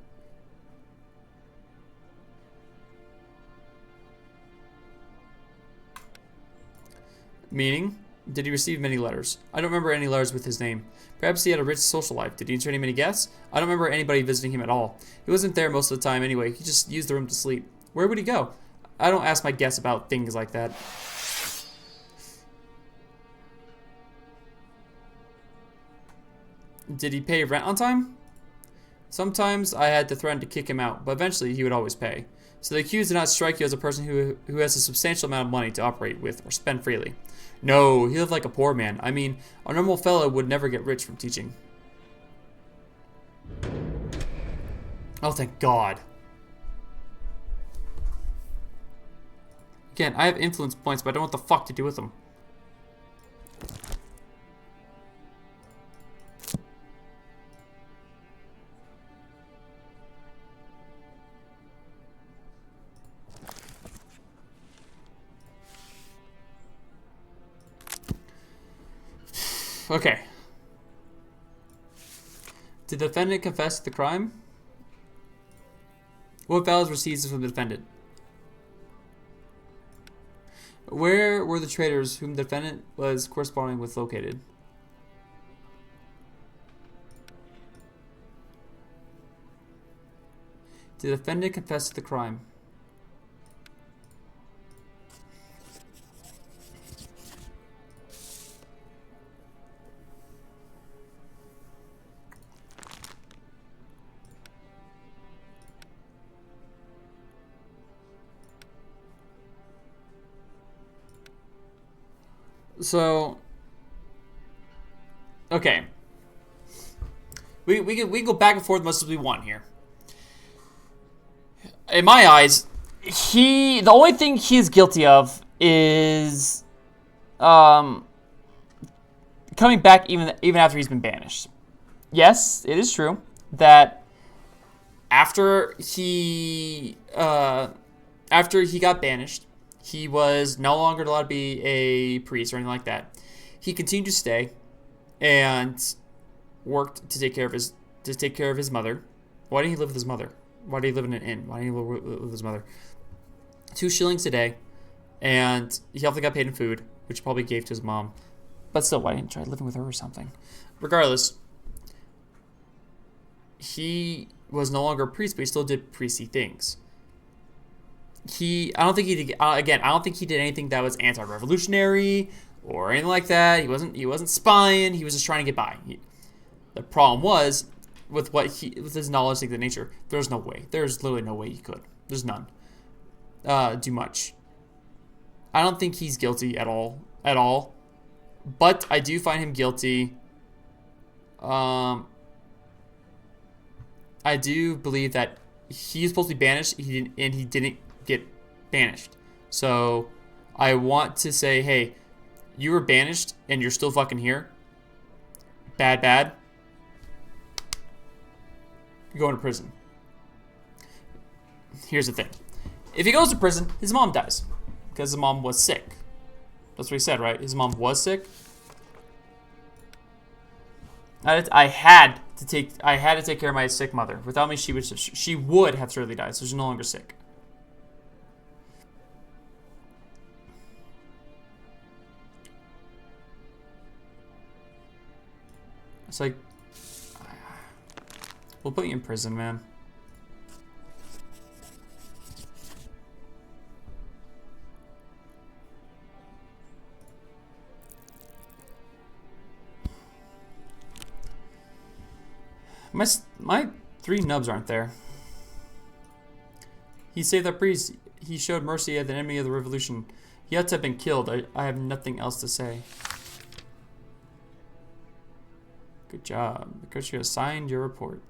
Meaning? Did he receive many letters? I don't remember any letters with his name. Perhaps he had a rich social life. Did he entertain many guests? I don't remember anybody visiting him at all. He wasn't there most of the time anyway. He just used the room to sleep. Where would he go? I don't ask my guests about things like that. Did he pay rent on time? Sometimes I had to threaten to kick him out, but eventually he would always pay. So the accused did not strike you as a person who has a substantial amount of money to operate with or spend freely. No, he lived like a poor man. I mean, a normal fellow would never get rich from teaching. Oh, thank God. Again, I have influence points, but I don't know what the fuck to do with them. Okay. Did the defendant confess to the crime? What values receipts from the defendant? Where were the traders whom the defendant was corresponding with located? Did the defendant confess to the crime? So, okay, we can go back and forth much as we want here. In my eyes, the only thing he's guilty of is coming back even after he's been banished. Yes, it is true that after he got banished, he was no longer allowed to be a priest or anything like that. He continued to stay and worked to take care of his mother. Why didn't he live with his mother? Why did he live in an inn? Why didn't he live with his mother? 2 shillings a day, and he also got paid in food, which he probably gave to his mom. But still, why didn't he try living with her or something? Regardless, he was no longer a priest, but he still did priesty things. I don't think he did anything that was anti-revolutionary or anything like that. He wasn't spying. He was just trying to get by. The problem was with his knowledge of the nature. There's no way. There's literally no way he could. There's none. Do much. I don't think he's guilty at all. But I do find him guilty. I do believe that he's supposed to be banished. He didn't get banished. So I want to say, hey, you were banished and you're still fucking here. Bad. You're going to prison. Here's the thing. If he goes to prison, his mom dies. Because his mom was sick. That's what he said, right? His mom was sick. I had to take care of my sick mother. Without me, she would have surely died. So she's no longer sick. It's like, we'll put you in prison, man. My 3 nubs aren't there. He saved that priest. He showed mercy at the enemy of the revolution. He had to have been killed. I have nothing else to say. Good job. Because you assigned your report.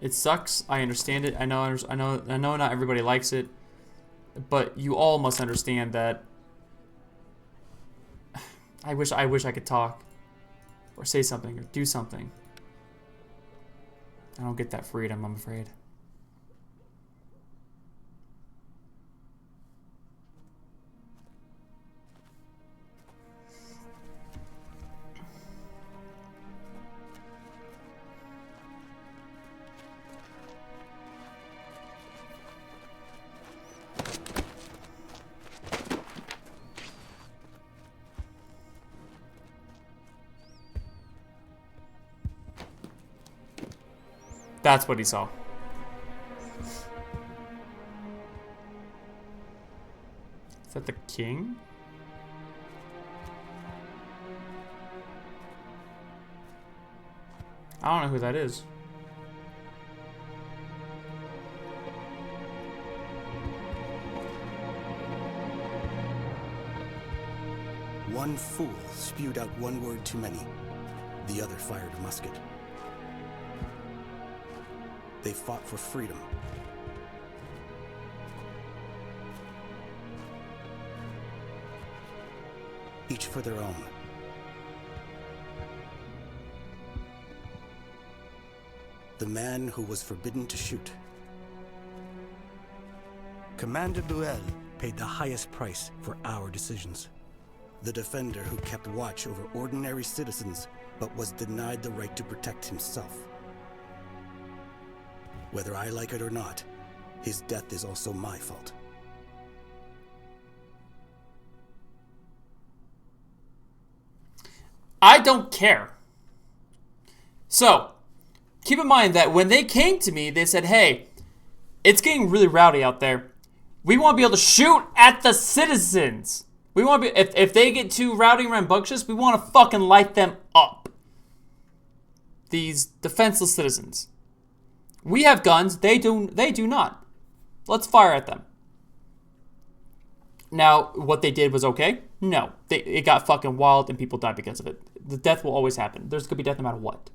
It sucks. I understand it. I know not everybody likes it, but you all must understand that I wish I could talk or say something or do something. I don't get that freedom, I'm afraid. That's what he saw. Is that the king? I don't know who that is. One fool spewed out one word too many. The other fired a musket. They fought for freedom. Each for their own. The man who was forbidden to shoot. Commander Buell paid the highest price for our decisions. The defender who kept watch over ordinary citizens, but was denied the right to protect himself. Whether I like it or not, his death is also my fault. I don't care. So, keep in mind that when they came to me, they said, hey, it's getting really rowdy out there. We want to be able to shoot at the citizens. We want to be, if they get too rowdy and rambunctious, we want to fucking light them up. These defenseless citizens. We have guns. They do not. Let's fire at them. Now, what they did was okay? No. It got fucking wild and people died because of it. The death will always happen. There's going to be death no matter what.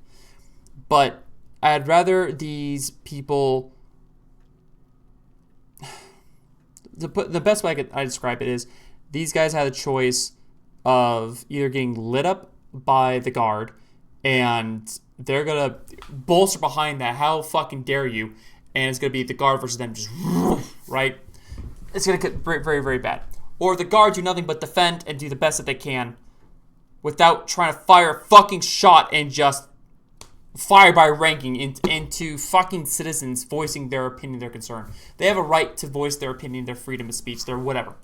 But I'd rather these people... The best way I describe it is these guys had a choice of either getting lit up by the guard and they're going to bolster behind that. How fucking dare you? And it's going to be the guard versus them just... Right? It's going to get very, very, very bad. Or the guards do nothing but defend and do the best that they can without trying to fire a fucking shot and just fire by ranking into fucking citizens voicing their opinion, their concern. They have a right to voice their opinion, their freedom of speech, their whatever.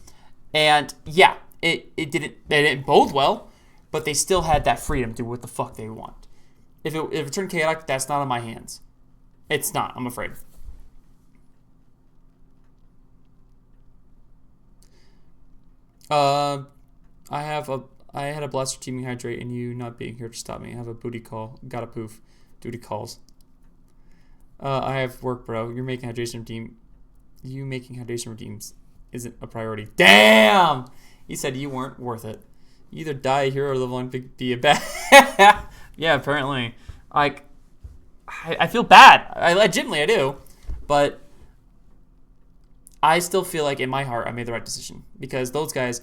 And yeah, it didn't bode well, but they still had that freedom to do what the fuck they want. If it turned chaotic, that's not on my hands. It's not, I'm afraid. I had a blaster teaming hydrate and you not being here to stop me. I have a booty call. Got a poof. Duty calls. I have work, bro. You making hydration redeems isn't a priority. Damn! He said you weren't worth it. You either die a hero or live on be a bad. Yeah, apparently. I feel bad. I legitimately I do. But I still feel like in my heart I made the right decision because those guys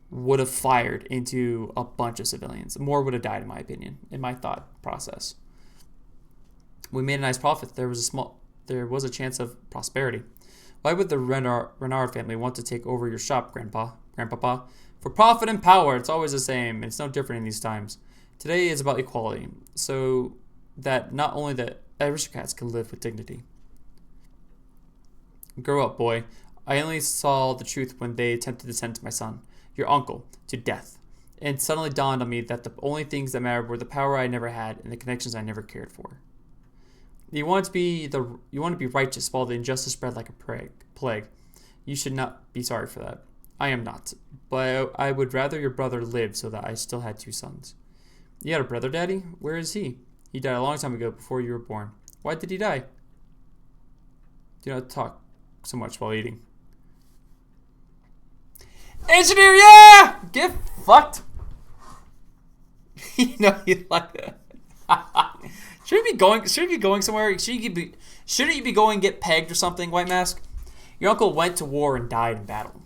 would have fired into a bunch of civilians. More would have died, in my opinion, in my thought process. We made a nice profit. There was a chance of prosperity. Why would the Renard family want to take over your shop, Grandpapa? For profit and power, it's always the same, and it's no different in these times. Today is about equality, so that not only the aristocrats can live with dignity. Grow up, boy. I only saw the truth when they attempted to send my son, your uncle, to death. And it suddenly dawned on me that the only things that mattered were the power I never had and the connections I never cared for. You want to be righteous while the injustice spread like a plague. You should not be sorry for that. I am not. But I would rather your brother live so that I still had 2 sons. You had a brother, Daddy? Where is he? He died a long time ago, before you were born. Why did he die? Do not talk so much while eating. Engineer, yeah! Get fucked. You know you like that. Shouldn't you be going somewhere? Shouldn't you be going get pegged or something, White Mask? Your uncle went to war and died in battle.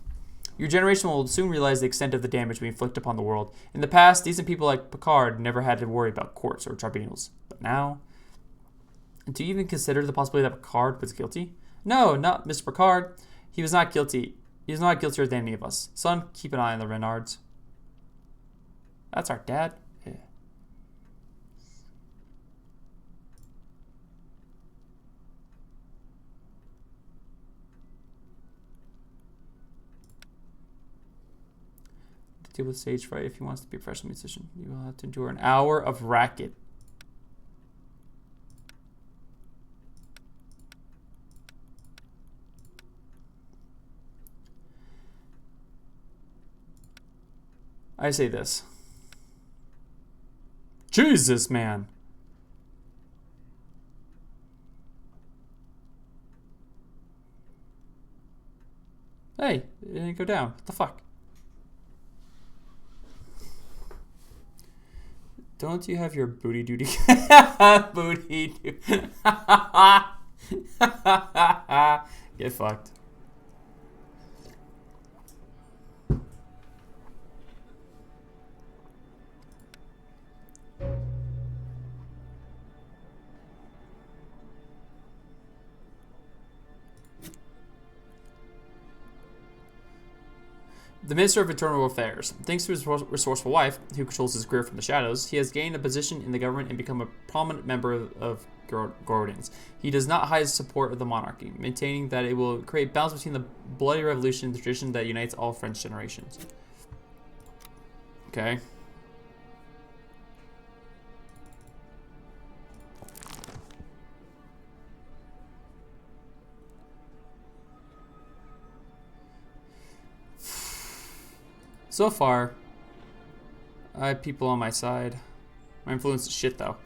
Your generation will soon realize the extent of the damage we inflict upon the world. In the past, decent people like Picard never had to worry about courts or tribunals. But now... Do you even consider the possibility that Picard was guilty? No, not Mr. Picard. He was not guilty. He is not guiltier than any of us. Son, keep an eye on the Renards. That's our dad? Yeah. To deal with stage fright, if he wants to be a professional musician, you will have to endure an hour of racket. I say this. Jesus, man. Hey, it didn't go down. What the fuck? Don't you have your booty duty? Booty duty. Get fucked. The Minister of Internal Affairs. Thanks to his resourceful wife, who controls his career from the shadows, he has gained a position in the government and become a prominent member of Gordons. He does not hide his support of the monarchy, maintaining that it will create balance between the bloody revolution and the tradition that unites all French generations. Okay. So far, I have people on my side. My influence is shit, though.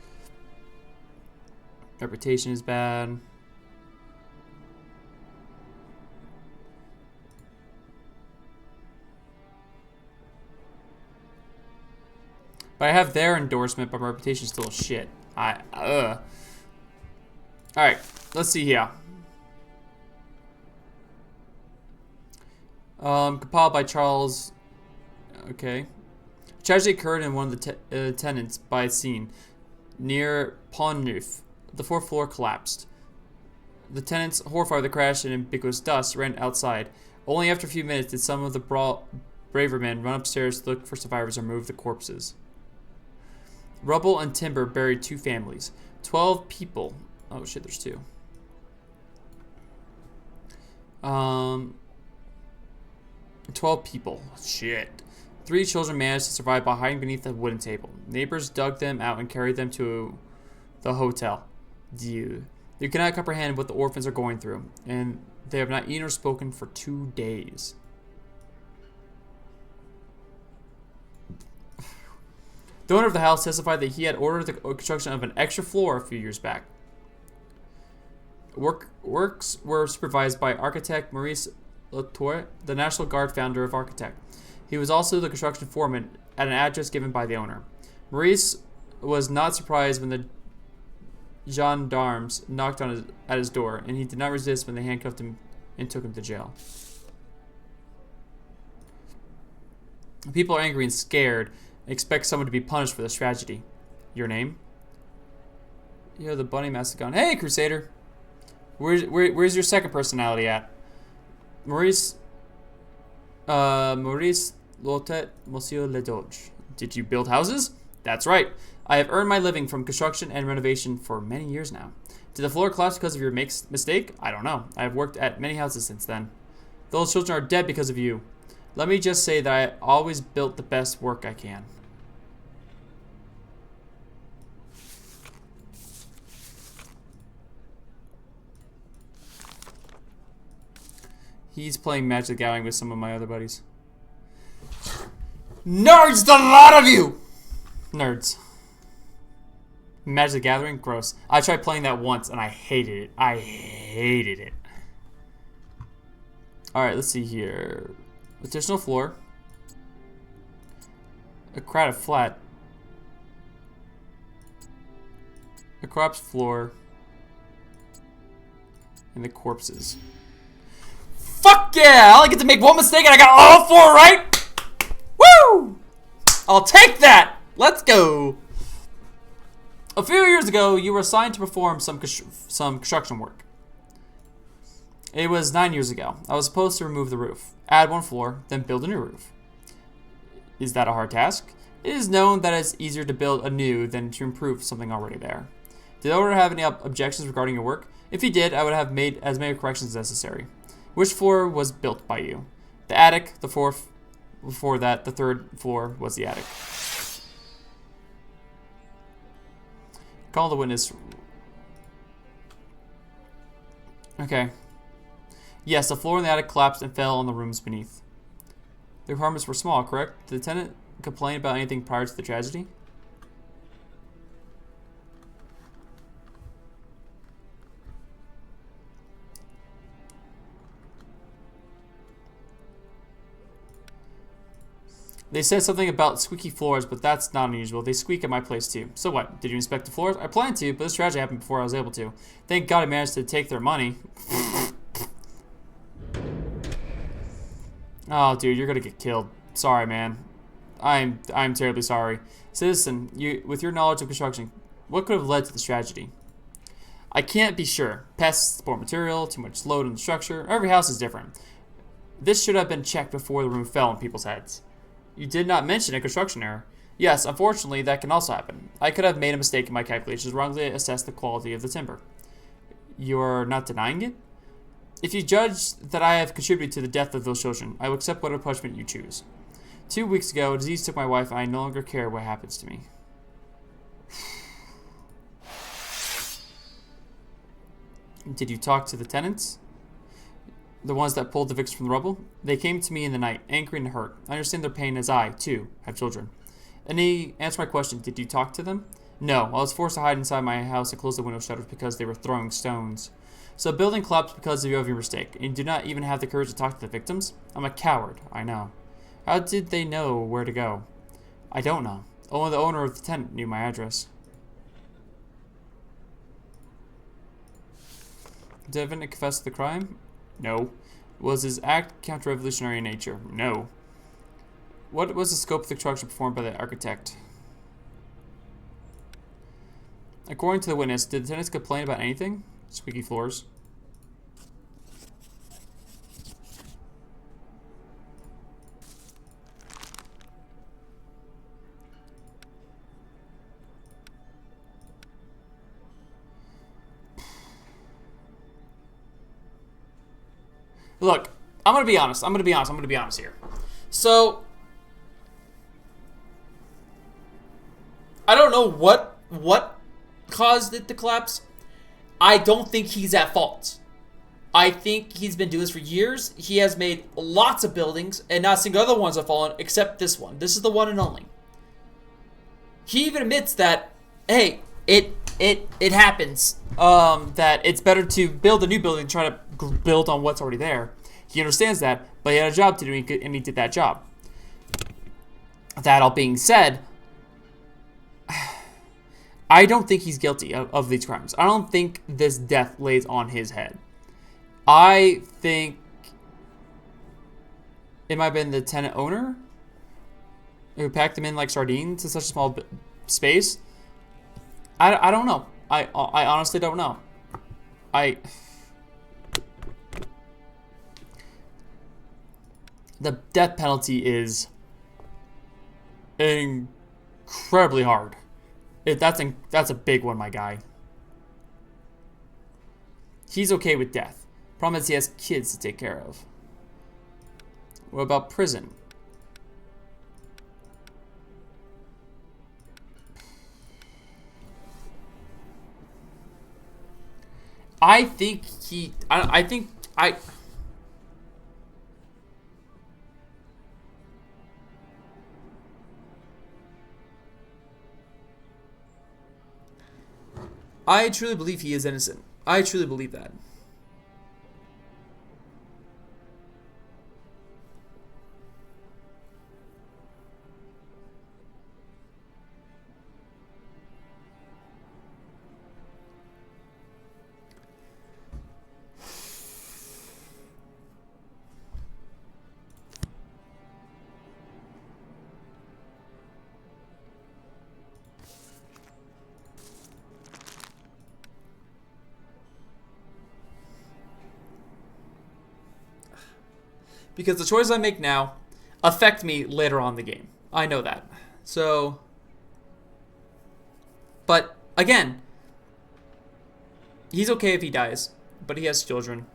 Reputation is bad. But I have their endorsement, but my reputation is still shit. Alright, let's see here. Compiled by Charles... Okay. Tragedy occurred in one of the tenants by scene near Pont Neuf. The fourth floor collapsed. The tenants, horrified by the crash and ubiquitous dust, ran outside. Only after a few minutes did some of the braver men run upstairs to look for survivors and remove the corpses. Rubble and timber buried 2 families. 12 people. Oh shit, there's 2. 12 people. Shit. 3 children managed to survive by hiding beneath a wooden table. Neighbors dug them out and carried them to the hotel. Dieu. You cannot comprehend what the orphans are going through, and they have not eaten or spoken for 2 days. The owner of the house testified that he had ordered the construction of an extra floor a few years back. Works were supervised by architect Maurice Latour, the National Guard founder of architect. He was also the construction foreman at an address given by the owner. Maurice was not surprised when the gendarmes knocked on at his door, and he did not resist when they handcuffed him and took him to jail. People are angry and scared and expect someone to be punished for this tragedy. Your name? You're the bunny mastigon. Hey, Crusader! Where's your second personality at? Maurice Lotet, Monsieur Le Doge. Did you build houses? That's right. I have earned my living from construction and renovation for many years now. Did the floor collapse because of your mistake? I don't know. I have worked at many houses since then. Those children are dead because of you. Let me just say that I always built the best work I can. He's playing Magic the Gathering with some of my other buddies. Nerds, the lot of you! Nerds. Magic the Gathering? Gross. I tried playing that once and I hated it. I hated it. Alright, let's see here. Additional floor. A crowded flat. A corpse floor. And the corpses. Fuck yeah! I only get to make one mistake and I got all 4 right! Woo! I'll take that! Let's go! A few years ago, you were assigned to perform some construction work. It was 9 years ago. I was supposed to remove the roof, add 1 floor, then build a new roof. Is that a hard task? It is known that it's easier to build anew than to improve something already there. Did the owner have any objections regarding your work? If he did, I would have made as many corrections as necessary. Which floor was built by you? The attic, the 4th. Before that, the 3rd floor was the attic. Call the witness. Okay. Yes, the floor in the attic collapsed and fell on the rooms beneath. The apartments were small, correct? Did the tenant complain about anything prior to the tragedy? They said something about squeaky floors, but that's not unusual. They squeak at my place too. So what? Did you inspect the floors? I planned to, but this tragedy happened before I was able to. Thank God I managed to take their money. Oh, dude, you're gonna get killed. Sorry, man. I'm terribly sorry. Citizen, with your knowledge of construction, what could have led to this tragedy? I can't be sure. Pests, poor material, too much load on the structure. Every house is different. This should have been checked before the roof fell on people's heads. You did not mention a construction error. Yes, unfortunately, that can also happen. I could have made a mistake in my calculations, wrongly assessed the quality of the timber. You're not denying it? If you judge that I have contributed to the death of those children, I will accept whatever punishment you choose. 2 weeks ago, a disease took my wife, and I no longer care what happens to me. Did you talk to the tenants? The ones that pulled the victims from the rubble? They came to me in the night, angry and hurt. I understand their pain as I, too, have children. And he answered my question, did you talk to them? No, I was forced to hide inside my house and close the window shutters because they were throwing stones. So the building collapsed because of your mistake, and you do not even have the courage to talk to the victims? I'm a coward, I know. How did they know where to go? I don't know. Only the owner of the tent knew my address. Did the defendant confess to the crime? No. Was his act counter-revolutionary in nature? No. What was the scope of the construction performed by the architect? According to the witness, did the tenants complain about anything? Squeaky floors. Look, I'm gonna be honest. I'm gonna be honest here. So, I don't know what caused it to collapse. I don't think he's at fault. I think he's been doing this for years. He has made lots of buildings, and not a single other ones have fallen except this one. This is the one and only. He even admits that, hey, it happens. That it's better to build a new building than try to build on what's already there. He understands that, but he had a job to do, and he did that job. That all being said, I don't think he's guilty of these crimes. I don't think this death lays on his head. I think it might have been the tenant owner who packed them in like sardines in such a small space. I don't know. I honestly don't know. The death penalty is incredibly hard. That's a big one, my guy. He's okay with death. Problem is he has kids to take care of. What about prison? I think I truly believe he is innocent. I truly believe that. Because the choices I make now affect me later on in the game. I know that. So, but again, he's okay if he dies, but he has children.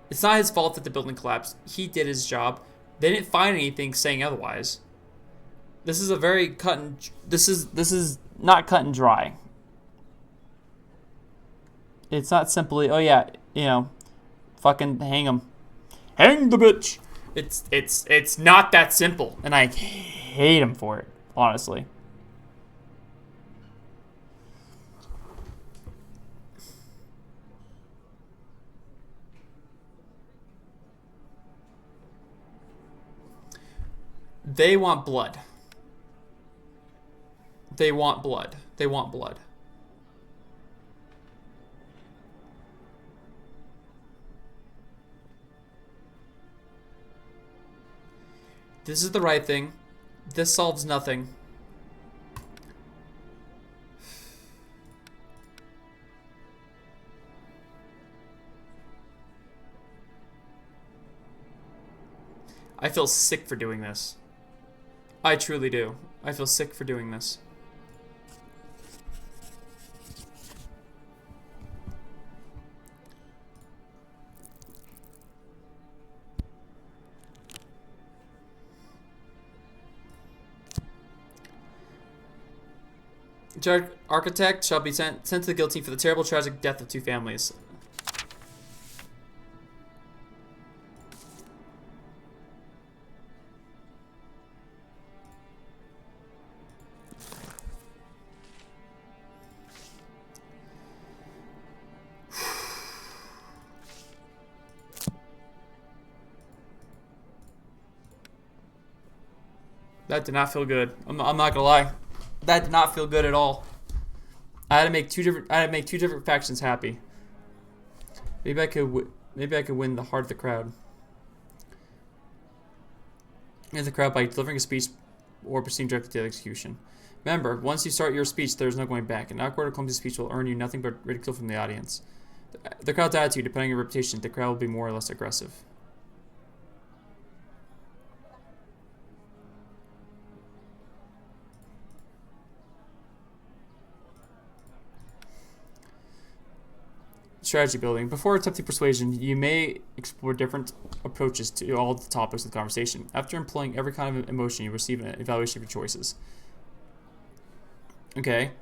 It's not his fault that the building collapsed. He did his job. They didn't find anything saying otherwise. This is a very this is not cut and dry. It's not simply, oh yeah, fucking hang him. Hang the bitch. It's not that simple, and I hate hate him for it, honestly. They want blood. They want blood. They want blood. This is the right thing. This solves nothing. I feel sick for doing this. I truly do. I feel sick for doing this. Architect shall be sent to the guillotine for the terrible tragic death of 2 families. That did not feel good. I'm not gonna lie. That did not feel good at all. I had to make two different factions happy. Maybe I could win the heart of the crowd. And the crowd by delivering a speech or proceeding directly to execution. Remember, once you start your speech, there is no going back. An awkward or clumsy speech will earn you nothing but ridicule from the audience. The crowd's attitude, depending on your reputation, the crowd will be more or less aggressive. Strategy building. Before attempting persuasion, you may explore different approaches to all the topics of the conversation. After employing every kind of emotion, you receive an evaluation of your choices. Okay.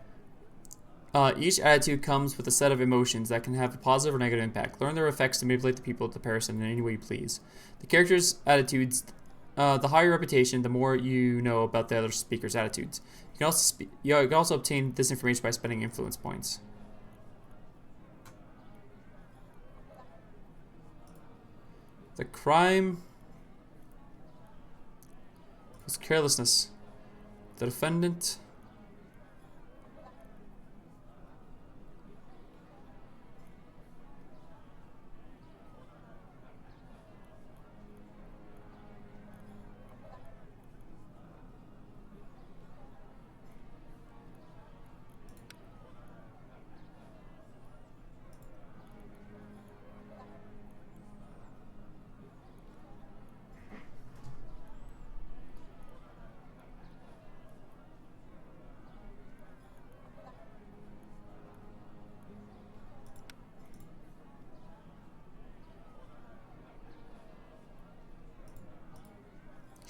Each attitude comes with a set of emotions that can have a positive or negative impact. Learn their effects to manipulate the people at the person in any way you please. The character's attitudes, the higher your reputation, the more you know about the other speaker's attitudes. You can also obtain this information by spending influence points. The crime was carelessness. The defendant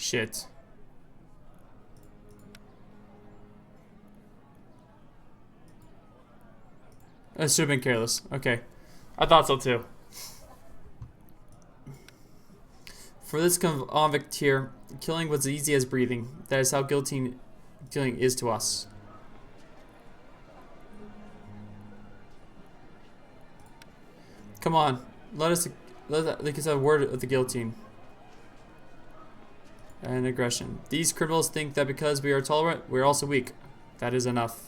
shit. It should have been careless. Okay. I thought so too. For this convict here, killing was as easy as breathing. That is how guillotine killing is to us. Come on. Let us have a word of the guillotine. And aggression. These criminals think that because we are tolerant, we are also weak. That is enough.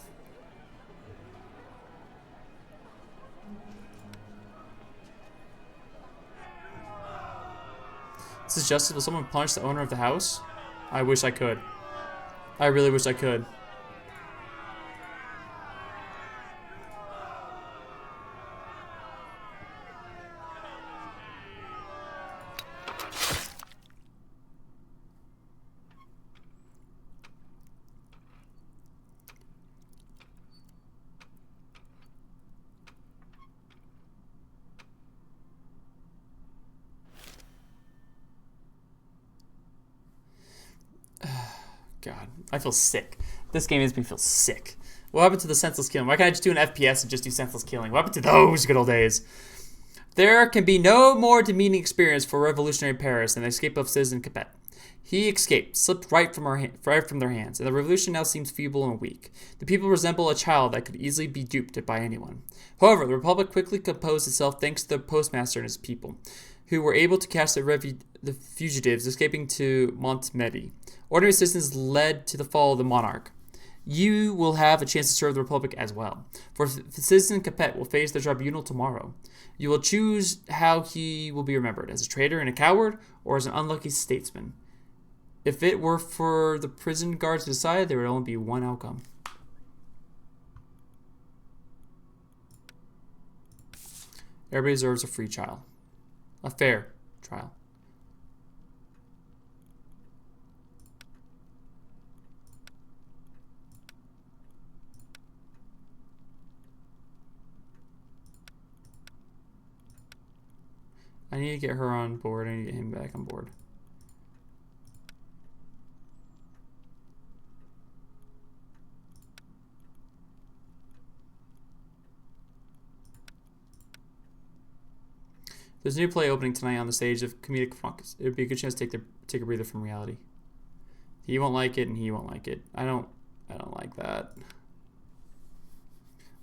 This is justice. Will someone punish the owner of the house? I wish I could. I really wish I could. God, I feel sick. This game makes me feel sick. What happened to the senseless killing? Why can't I just do an FPS and just do senseless killing? What happened to those good old days? There can be no more demeaning experience for revolutionary Paris than the escape of Citizen Capet. He escaped, slipped right from their hands, and the revolution now seems feeble and weak. The people resemble a child that could easily be duped by anyone. However, the Republic quickly composed itself thanks to the postmaster and his people, who were able to catch the fugitives escaping to Montmedy. Ordinary citizens led to the fall of the monarch. You will have a chance to serve the Republic as well, for Citizen Capet will face the tribunal tomorrow. You will choose how he will be remembered, as a traitor and a coward, or as an unlucky statesman. If it were for the prison guards to decide, there would only be one outcome. Everybody deserves a free trial. A fair trial. I need to get her on board. I need to get him back on board. There's a new play opening tonight on the stage of Comedic Fracas. It would be a good chance to take a breather from reality. He won't like it, and he won't like it. I don't like that.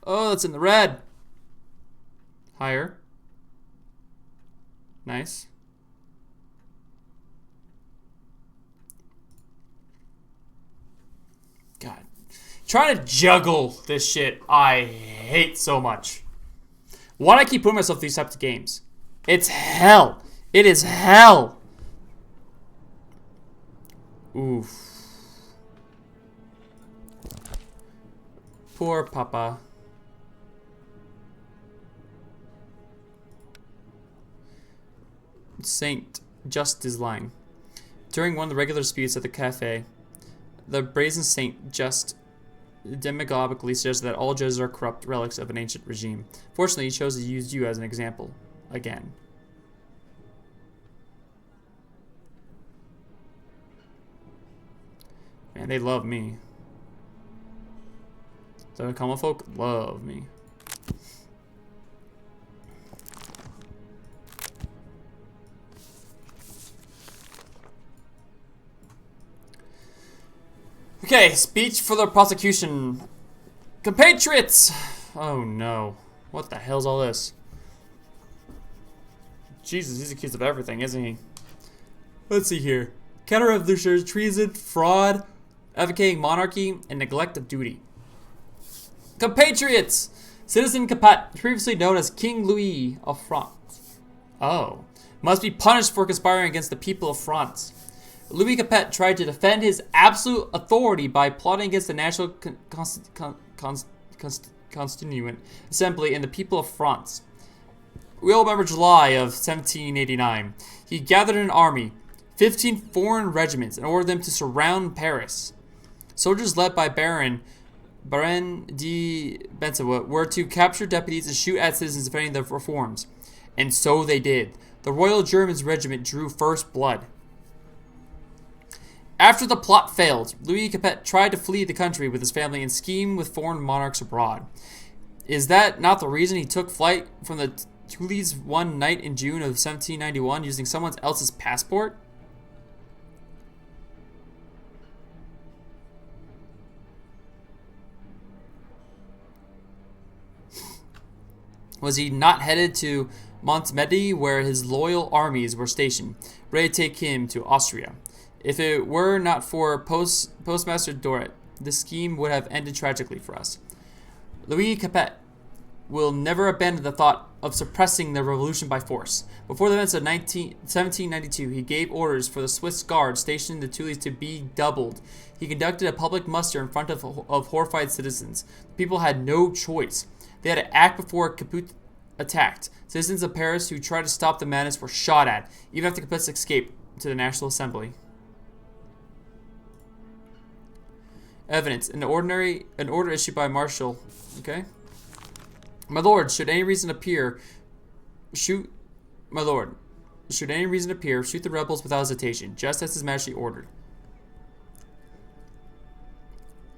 Oh, that's in the red. Higher. Nice. God. Trying to juggle this shit, I hate so much. Why do I keep putting myself through these types of games? It's hell. It is hell. Oof. Poor Papa. Saint Just is lying. During one of the regular disputes at the cafe, the brazen saint Just demagogically says that all judges are corrupt relics of an ancient regime. Fortunately, he chose to use you as an example. Again. Man, they love me. The common folk love me. Okay, speech for the prosecution. Compatriots! Oh no. What the hell's all this? Jesus, he's accused of everything, isn't he? Let's see here. Counter-revolutionaries, treason, fraud, advocating monarchy, and neglect of duty. Compatriots! Citizen Capet, previously known as King Louis of France. Oh. Must be punished for conspiring against the people of France. Louis Capet tried to defend his absolute authority by plotting against the National Constituent Assembly and the people of France. We all remember July of 1789. He gathered an army, 15 foreign regiments, and ordered them to surround Paris. Soldiers led by Baron de Bensawood were to capture deputies and shoot at citizens defending the reforms. And so they did. The Royal German Regiment drew first blood. After the plot failed, Louis Capet tried to flee the country with his family and scheme with foreign monarchs abroad. Is that not the reason he took flight from the Tuileries one night in June of 1791 using someone else's passport? Was he not headed to Montmedy where his loyal armies were stationed, ready to take him to Austria? If it were not for Postmaster Doret, this scheme would have ended tragically for us. Louis Capet will never abandon the thought of suppressing the revolution by force. Before the events of 1792, he gave orders for the Swiss Guard stationed in the Tuileries to be doubled. He conducted a public muster in front of horrified citizens. The people had no choice. They had to act before Capet attacked. Citizens of Paris who tried to stop the madness were shot at, even after Capet's escape to the National Assembly. Evidence. An order issued by Marshal. Okay. My lord, should any reason appear, shoot the rebels without hesitation, just as His Majesty ordered.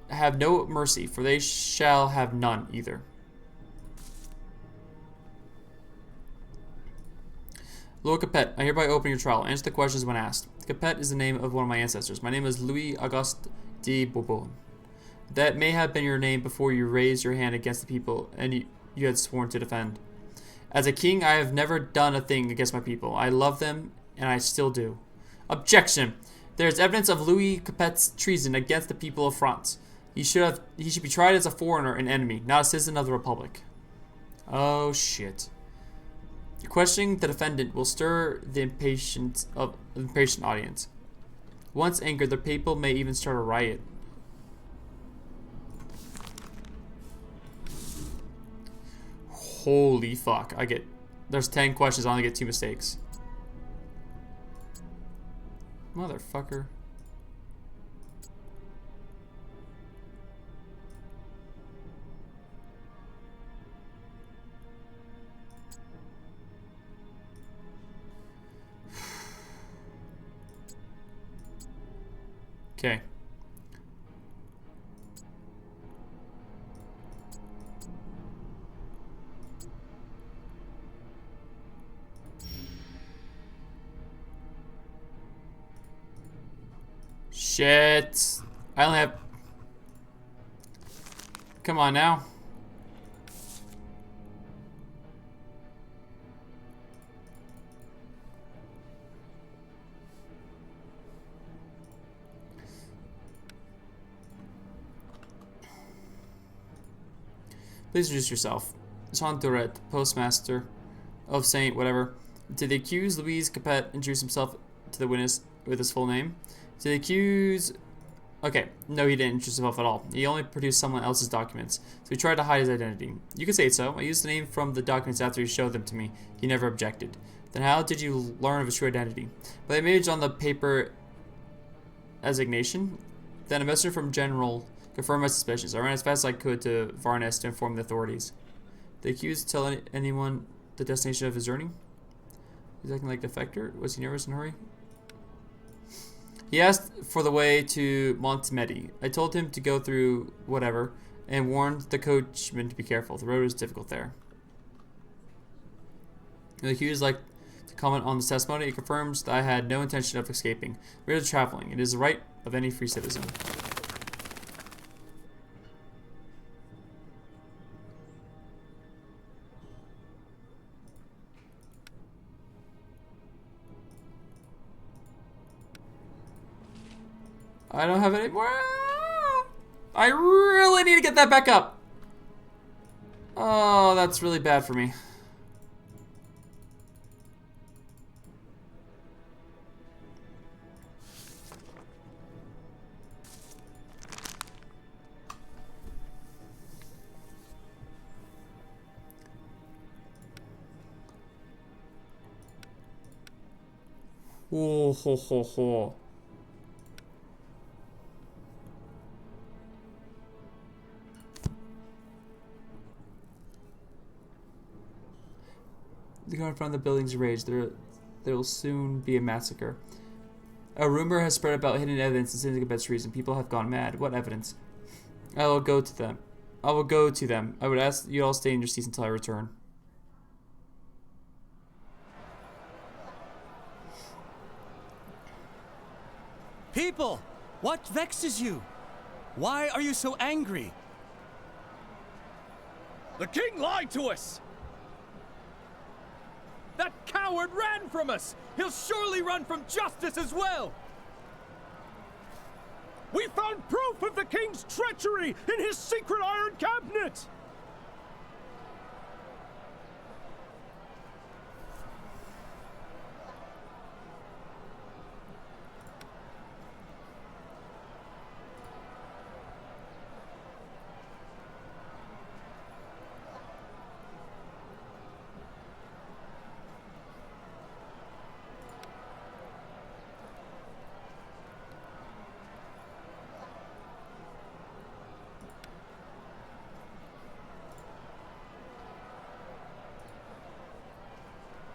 Have no mercy, for they shall have none either. Lord Capet, I hereby open your trial. Answer the questions when asked. Capet is the name of one of my ancestors. My name is Louis Auguste de Bourbon. That may have been your name before you raised your hand against the people and you had sworn to defend. As a king, I have never done a thing against my people. I love them, and I still do. Objection! There is evidence of Louis Capet's treason against the people of France. He should be tried as a foreigner and enemy, not a citizen of the Republic. Oh shit. Questioning the defendant will stir the impatient audience. Once angered, the people may even start a riot. Holy fuck. There's 10 questions, I only get 2 mistakes. Motherfucker. Okay. Shit. I only have... Come on now. Please introduce yourself. Jean Duret, postmaster of Saint whatever. Did the accused Louise Capet introduce himself to the witness with his full name? Did the accused... Okay, no, he didn't introduce himself at all. He only produced someone else's documents, so he tried to hide his identity. You could say so. I used the name from the documents after he showed them to me. He never objected. Then how did you learn of his true identity? By the image on the paper assignation. Then a messenger from General confirmed my suspicions. I ran as fast as I could to Varnes to inform the authorities. The accused tell anyone the destination of his journey? He's acting like a defector? Was he nervous in a hurry? He asked for the way to Montmedy. I told him to go through whatever and warned the coachman to be careful. The road is difficult there. The accused like to comment on the testimony. It confirms that I had no intention of escaping. We are traveling. It is the right of any free citizen. I don't have any more. I really need to get that back up. Oh, that's really bad for me. Oh, ho, ho, ho. The guard in front of the building's rage. There will soon be a massacre. A rumor has spread about hidden evidence and Syndicate Bet's treason. People have gone mad. What evidence? I will go to them. I will go to them. I would ask you all stay in your seats until I return. People, what vexes you? Why are you so angry? The king lied to us! That coward ran from us! He'll surely run from justice as well! We found proof of the king's treachery in his secret iron cabinet!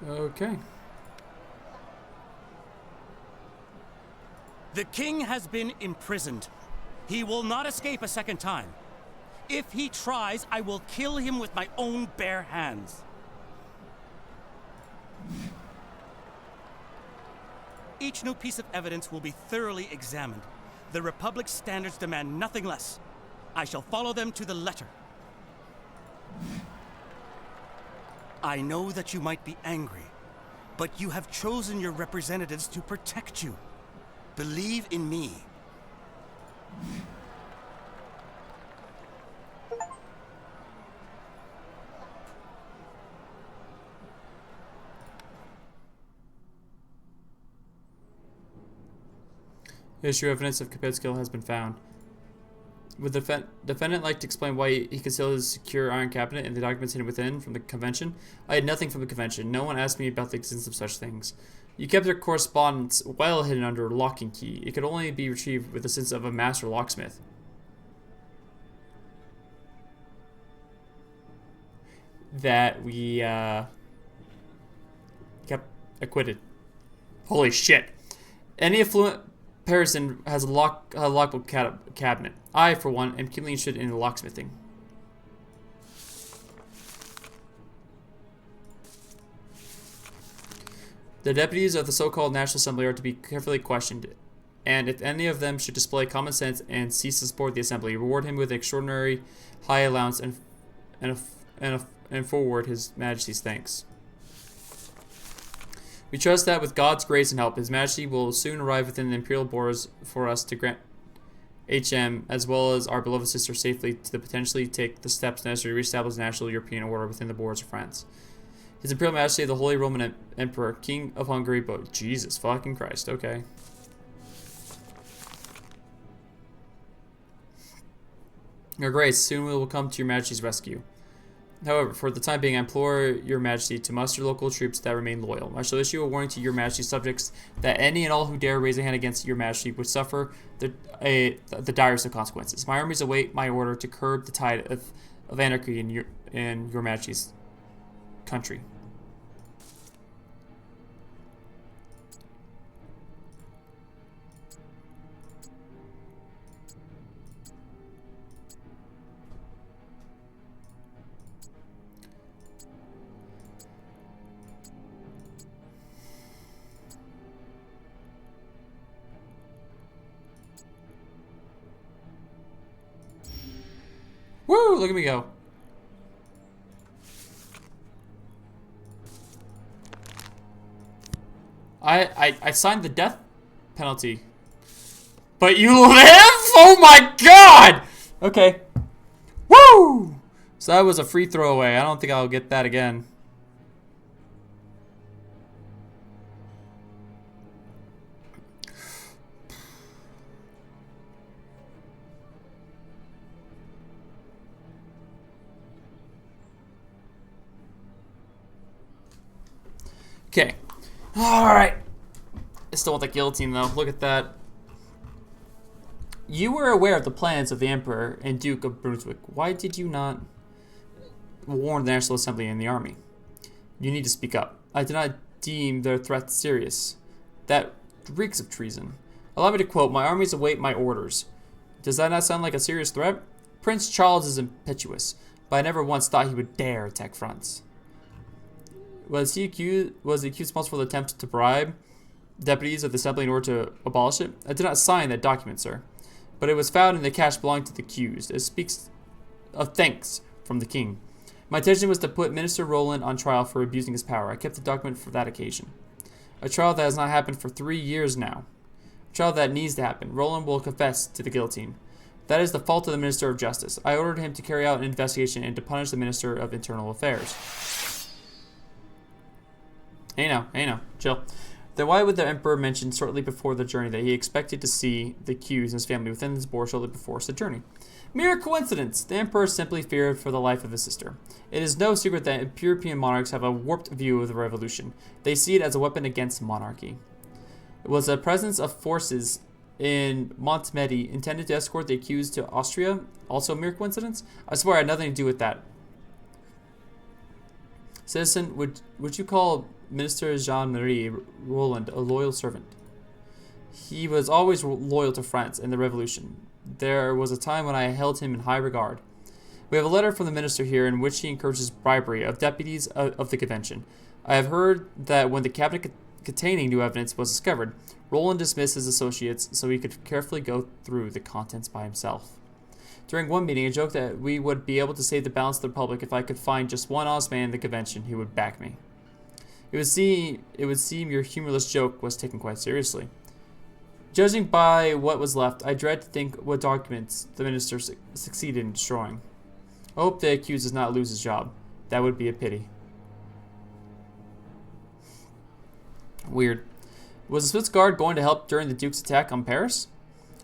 Okay. The king has been imprisoned. He will not escape a second time. If he tries, I will kill him with my own bare hands. Each new piece of evidence will be thoroughly examined. The Republic's standards demand nothing less. I shall follow them to the letter. I know that you might be angry, but you have chosen your representatives to protect you. Believe in me. Issue evidence of Capet's skill has been found. Would the defendant like to explain why he concealed his secure iron cabinet and the documents hidden within from the convention? I had nothing from the convention. No one asked me about the existence of such things. You kept your correspondence well hidden under lock and key. It could only be retrieved with the sense of a master locksmith. That we kept acquitted. Holy shit. Any affluent person has a lockbook cabinet. I, for one, am keenly interested in locksmithing. The deputies of the so-called National Assembly are to be carefully questioned, and if any of them should display common sense and cease to support the Assembly, reward him with an extraordinary high allowance and forward His Majesty's thanks. We trust that with God's grace and help, His Majesty will soon arrive within the imperial borders for us to grant HM, as well as our beloved sister, safely to potentially take the steps necessary to reestablish the national European order within the borders of France. His Imperial Majesty, the Holy Roman Emperor, King of Hungary, but Jesus fucking Christ, okay. Your Grace, soon we will come to your Majesty's rescue. However, for the time being, I implore your Majesty to muster local troops that remain loyal. I shall issue a warning to your Majesty's subjects that any and all who dare raise a hand against your Majesty would suffer the direst of consequences. My armies await my order to curb the tide of anarchy in your Majesty's country. Woo! Look at me go. I signed the death penalty. But you live? Oh my god! Okay. Woo! So that was a free throwaway. I don't think I'll get that again. Okay. Alright. I still want the guillotine though. Look at that. You were aware of the plans of the Emperor and Duke of Brunswick. Why did you not warn the National Assembly and the army? You need to speak up. I do not deem their threat serious. That reeks of treason. Allow me to quote, my armies await my orders. Does that not sound like a serious threat? Prince Charles is impetuous, but I never once thought he would dare attack France. Was the accused responsible for the attempt to bribe deputies of the Assembly in order to abolish it? I did not sign that document, sir. But it was found in the cash belonging to the accused. It speaks of thanks from the king. My intention was to put Minister Roland on trial for abusing his power. I kept the document for that occasion. A trial that has not happened for 3 years now. A trial that needs to happen. Roland will confess to the guillotine. That is the fault of the Minister of Justice. I ordered him to carry out an investigation and to punish the Minister of Internal Affairs. Hey now, chill. Then why would the Emperor mention shortly before the journey that he expected to see the accused and his family within his borders shortly before the journey? Mere coincidence. The Emperor simply feared for the life of his sister. It is no secret that European monarchs have a warped view of the revolution. They see it as a weapon against monarchy. It was the presence of forces in Montmedy intended to escort the accused to Austria. Also mere coincidence? I swear I had nothing to do with that. Citizen, would you call Minister Jean-Marie Roland a loyal servant? He was always loyal to France and the revolution. There was a time when I held him in high regard. We have a letter from the minister here in which he encourages bribery of deputies of the convention. I have heard that when the cabinet containing new evidence was discovered. Roland dismissed his associates so he could carefully go through the contents by himself. During one meeting, I joked that we would be able to save the balance of the Republic if I could find just one honest man in the convention who would back me. It would seem your humorless joke was taken quite seriously. Judging by what was left, I dread to think what documents the minister succeeded in destroying. I hope the accused does not lose his job. That would be a pity. Weird. Was the Swiss Guard going to help during the Duke's attack on Paris?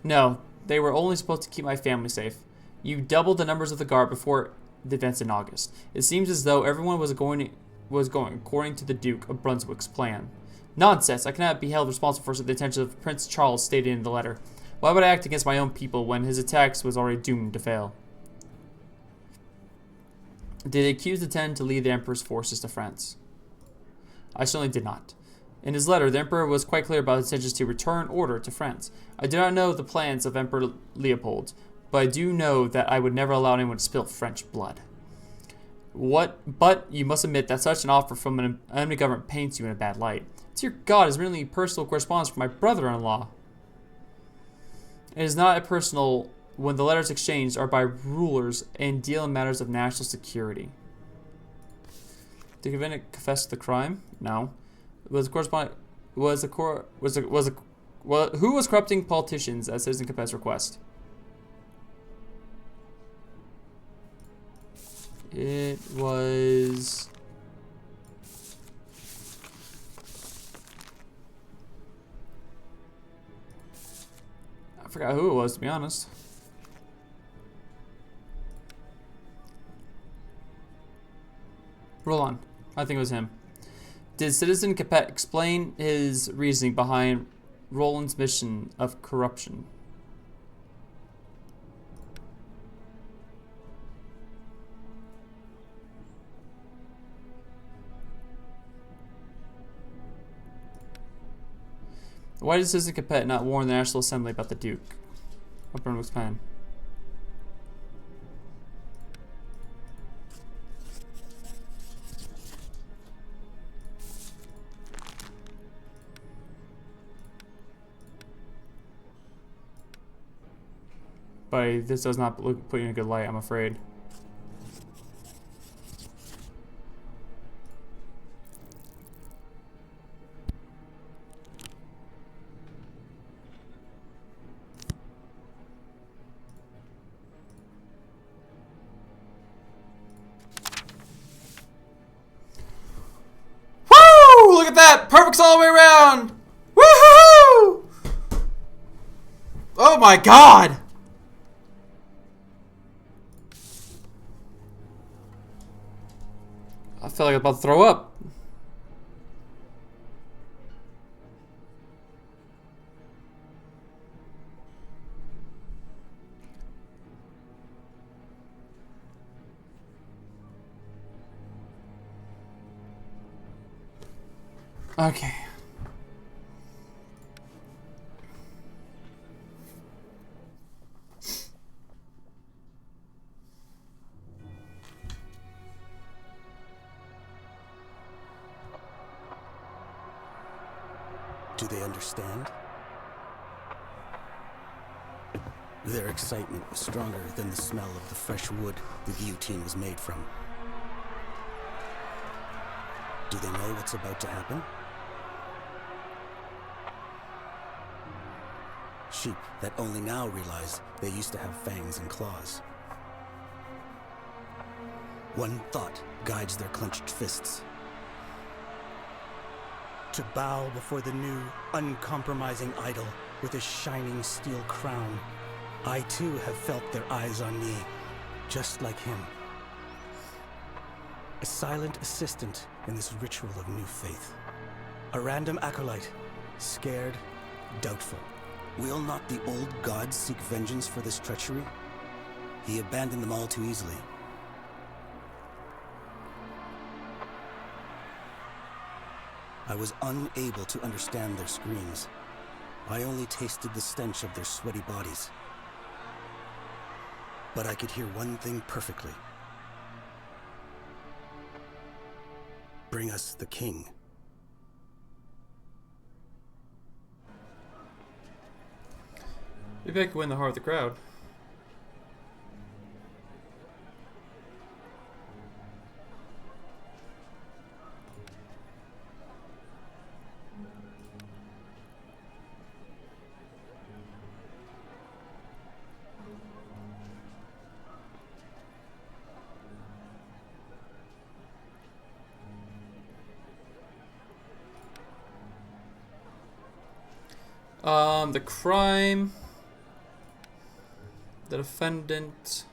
No, they were only supposed to keep my family safe. You doubled the numbers of the Guard before the events in August. It seems as though everyone was going according to the Duke of Brunswick's plan. Nonsense! I cannot be held responsible for the intentions of Prince Charles stated in the letter. Why would I act against my own people when his attacks was already doomed to fail? Did the accused intend to lead the Emperor's forces to France? I certainly did not. In his letter, the Emperor was quite clear about his intentions to return order to France. I do not know the plans of Emperor Leopold, but I do know that I would never allow anyone to spill French blood. But you must admit that such an offer from an enemy government paints you in a bad light. Dear God, is merely personal correspondence from my brother-in-law. It is not a personal when the letters exchanged are by rulers and deal in matters of national security. Did the defendant confess to the crime? No. Who was corrupting politicians at Citizen Capet's request? It was... I forgot who it was, to be honest. Roland. I think it was him. Did Citizen Capet explain his reasoning behind Roland's mission of corruption? Why did Citizen Capet not warn the National Assembly about the Duke of Brunswick's plan? But this does not put you in a good light, I'm afraid. Woo! Look at that! Perfect's all the way around! Woohoo! Oh my God! I felt like I was about to throw up. Okay. Do they understand? Their excitement was stronger than the smell of the fresh wood the guillotine was made from. Do they know what's about to happen? Sheep that only now realize they used to have fangs and claws. One thought guides their clenched fists. To bow before the new, uncompromising idol with a shining steel crown. I too have felt their eyes on me, just like him. A silent assistant in this ritual of new faith. A random acolyte, scared, doubtful. Will not the old god seek vengeance for this treachery? He abandoned them all too easily. I was unable to understand their screams. I only tasted the stench of their sweaty bodies. But I could hear one thing perfectly. Bring us the king. Maybe I could win the heart of the crowd. The crime, the defendant.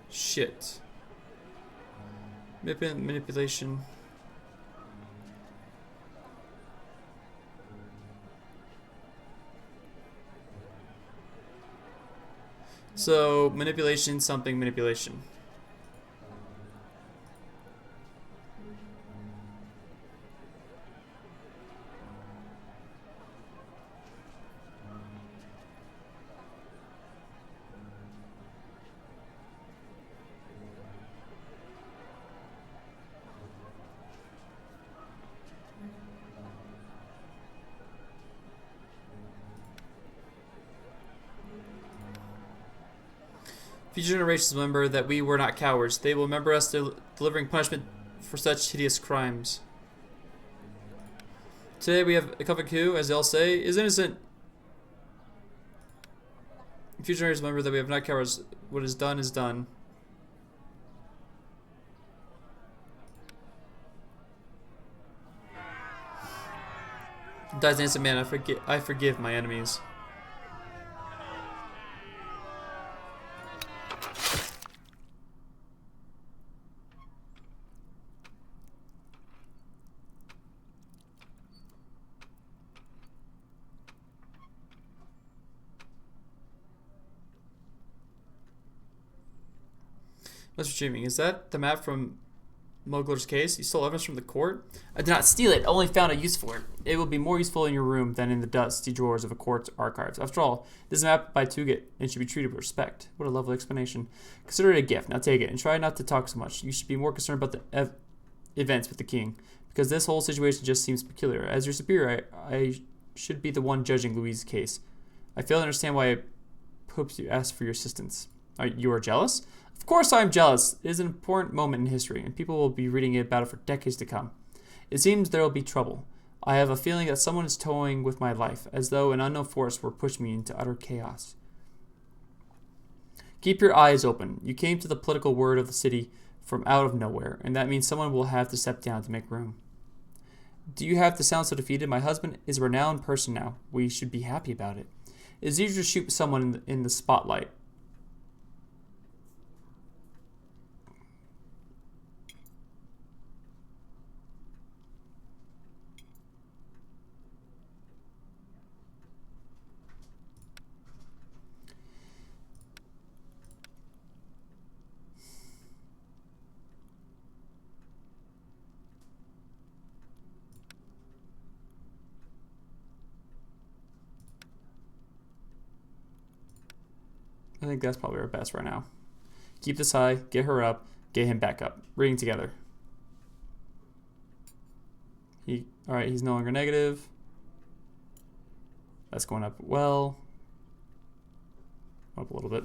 Shit. Manipulation. So, manipulation, something, manipulation. Future generations remember that we were not cowards. They will remember us delivering punishment for such hideous crimes. Today we have a covered who, as they'll say, is innocent. Future generations remember that we have not cowards. What is done is done. Dies an innocent man. I forgive my enemies. Mr. Dreaming, is that the map from Mugler's case? You stole evidence from the court? I did not steal it, only found a use for it. It will be more useful in your room than in the dusty drawers of a court's archives. After all, this is a map by Tuget and should be treated with respect. What a lovely explanation. Consider it a gift. Now take it and try not to talk so much. You should be more concerned about the events with the king, because this whole situation just seems peculiar. As your superior, I should be the one judging Louise's case. I fail to understand why I hoped you asked for your assistance. You are jealous? Of course I'm jealous. It is an important moment in history, and people will be reading about it for decades to come. It seems there will be trouble. I have a feeling that someone is toying with my life, as though an unknown force were pushing me into utter chaos. Keep your eyes open. You came to the political word of the city from out of nowhere, and that means someone will have to step down to make room. Do you have to sound so defeated? My husband is a renowned person now. We should be happy about it. It is easier to shoot someone in the spotlight. I think that's probably our best right now. Keep this high, get her up, get him back up. Reading together. Alright, he's no longer negative. That's going up well. Up a little bit.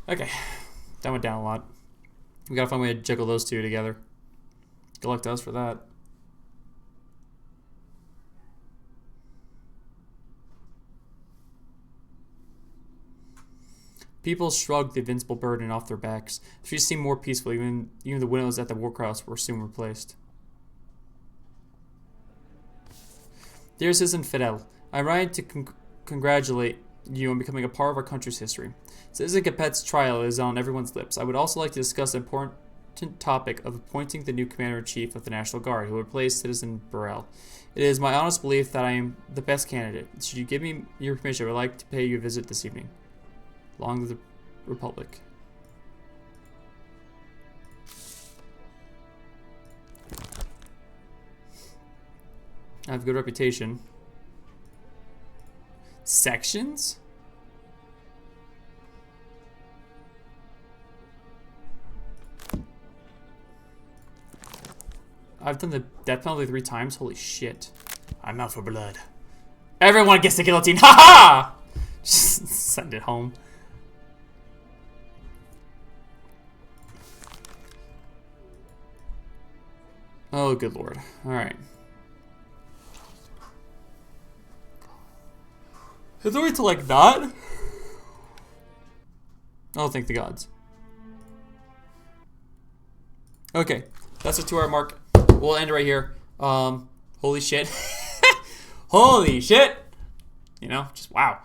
Okay. That went down a lot. We gotta find a way to juggle those two together. Good luck to us for that. People shrugged the invincible burden off their backs. The streets seemed more peaceful, even the windows at the workhouse were soon replaced. Dear Citizen Fidel, I write to congratulate you on becoming a part of our country's history. Citizen Capet's trial is on everyone's lips. I would also like to discuss the important topic of appointing the new Commander-in-Chief of the National Guard, who will replace Citizen Burrell. It is my honest belief that I am the best candidate. Should you give me your permission, I would like to pay you a visit this evening. Long to the Republic. I have a good reputation. Sections? I've done the death penalty 3 times. Holy shit. I'm out for blood. Everyone gets the guillotine. Ha ha! Just send it home. Oh, good lord. Alright. Is there a way to, like, not? Oh, thank the gods. Okay. That's a 2-hour mark. We'll end right here. Holy shit. Holy shit! You know, just wow.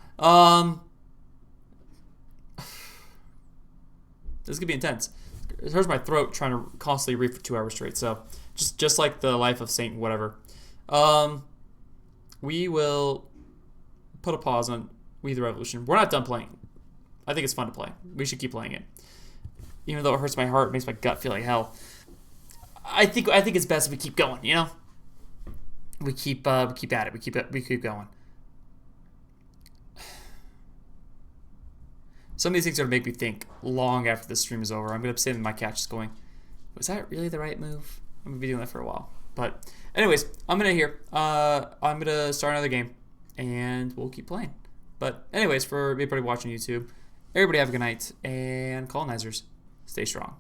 This could be intense. It hurts my throat trying to constantly read for 2 hours straight, so just like the life of Saint whatever. We will put a pause on We the Revolution. We're not done playing. I think it's fun to play. We should keep playing it. Even though it hurts my heart, it makes my gut feel like hell. I think it's best if we keep going, you know? We keep at it. We keep going. Some of these things are going to make me think long after the stream is over. I'm going to sit in my couch just going, was that really the right move? I'm going to be doing that for a while. But anyways, I'm going to start another game, and we'll keep playing. But anyways, for everybody watching YouTube, everybody have a good night, and colonizers, stay strong.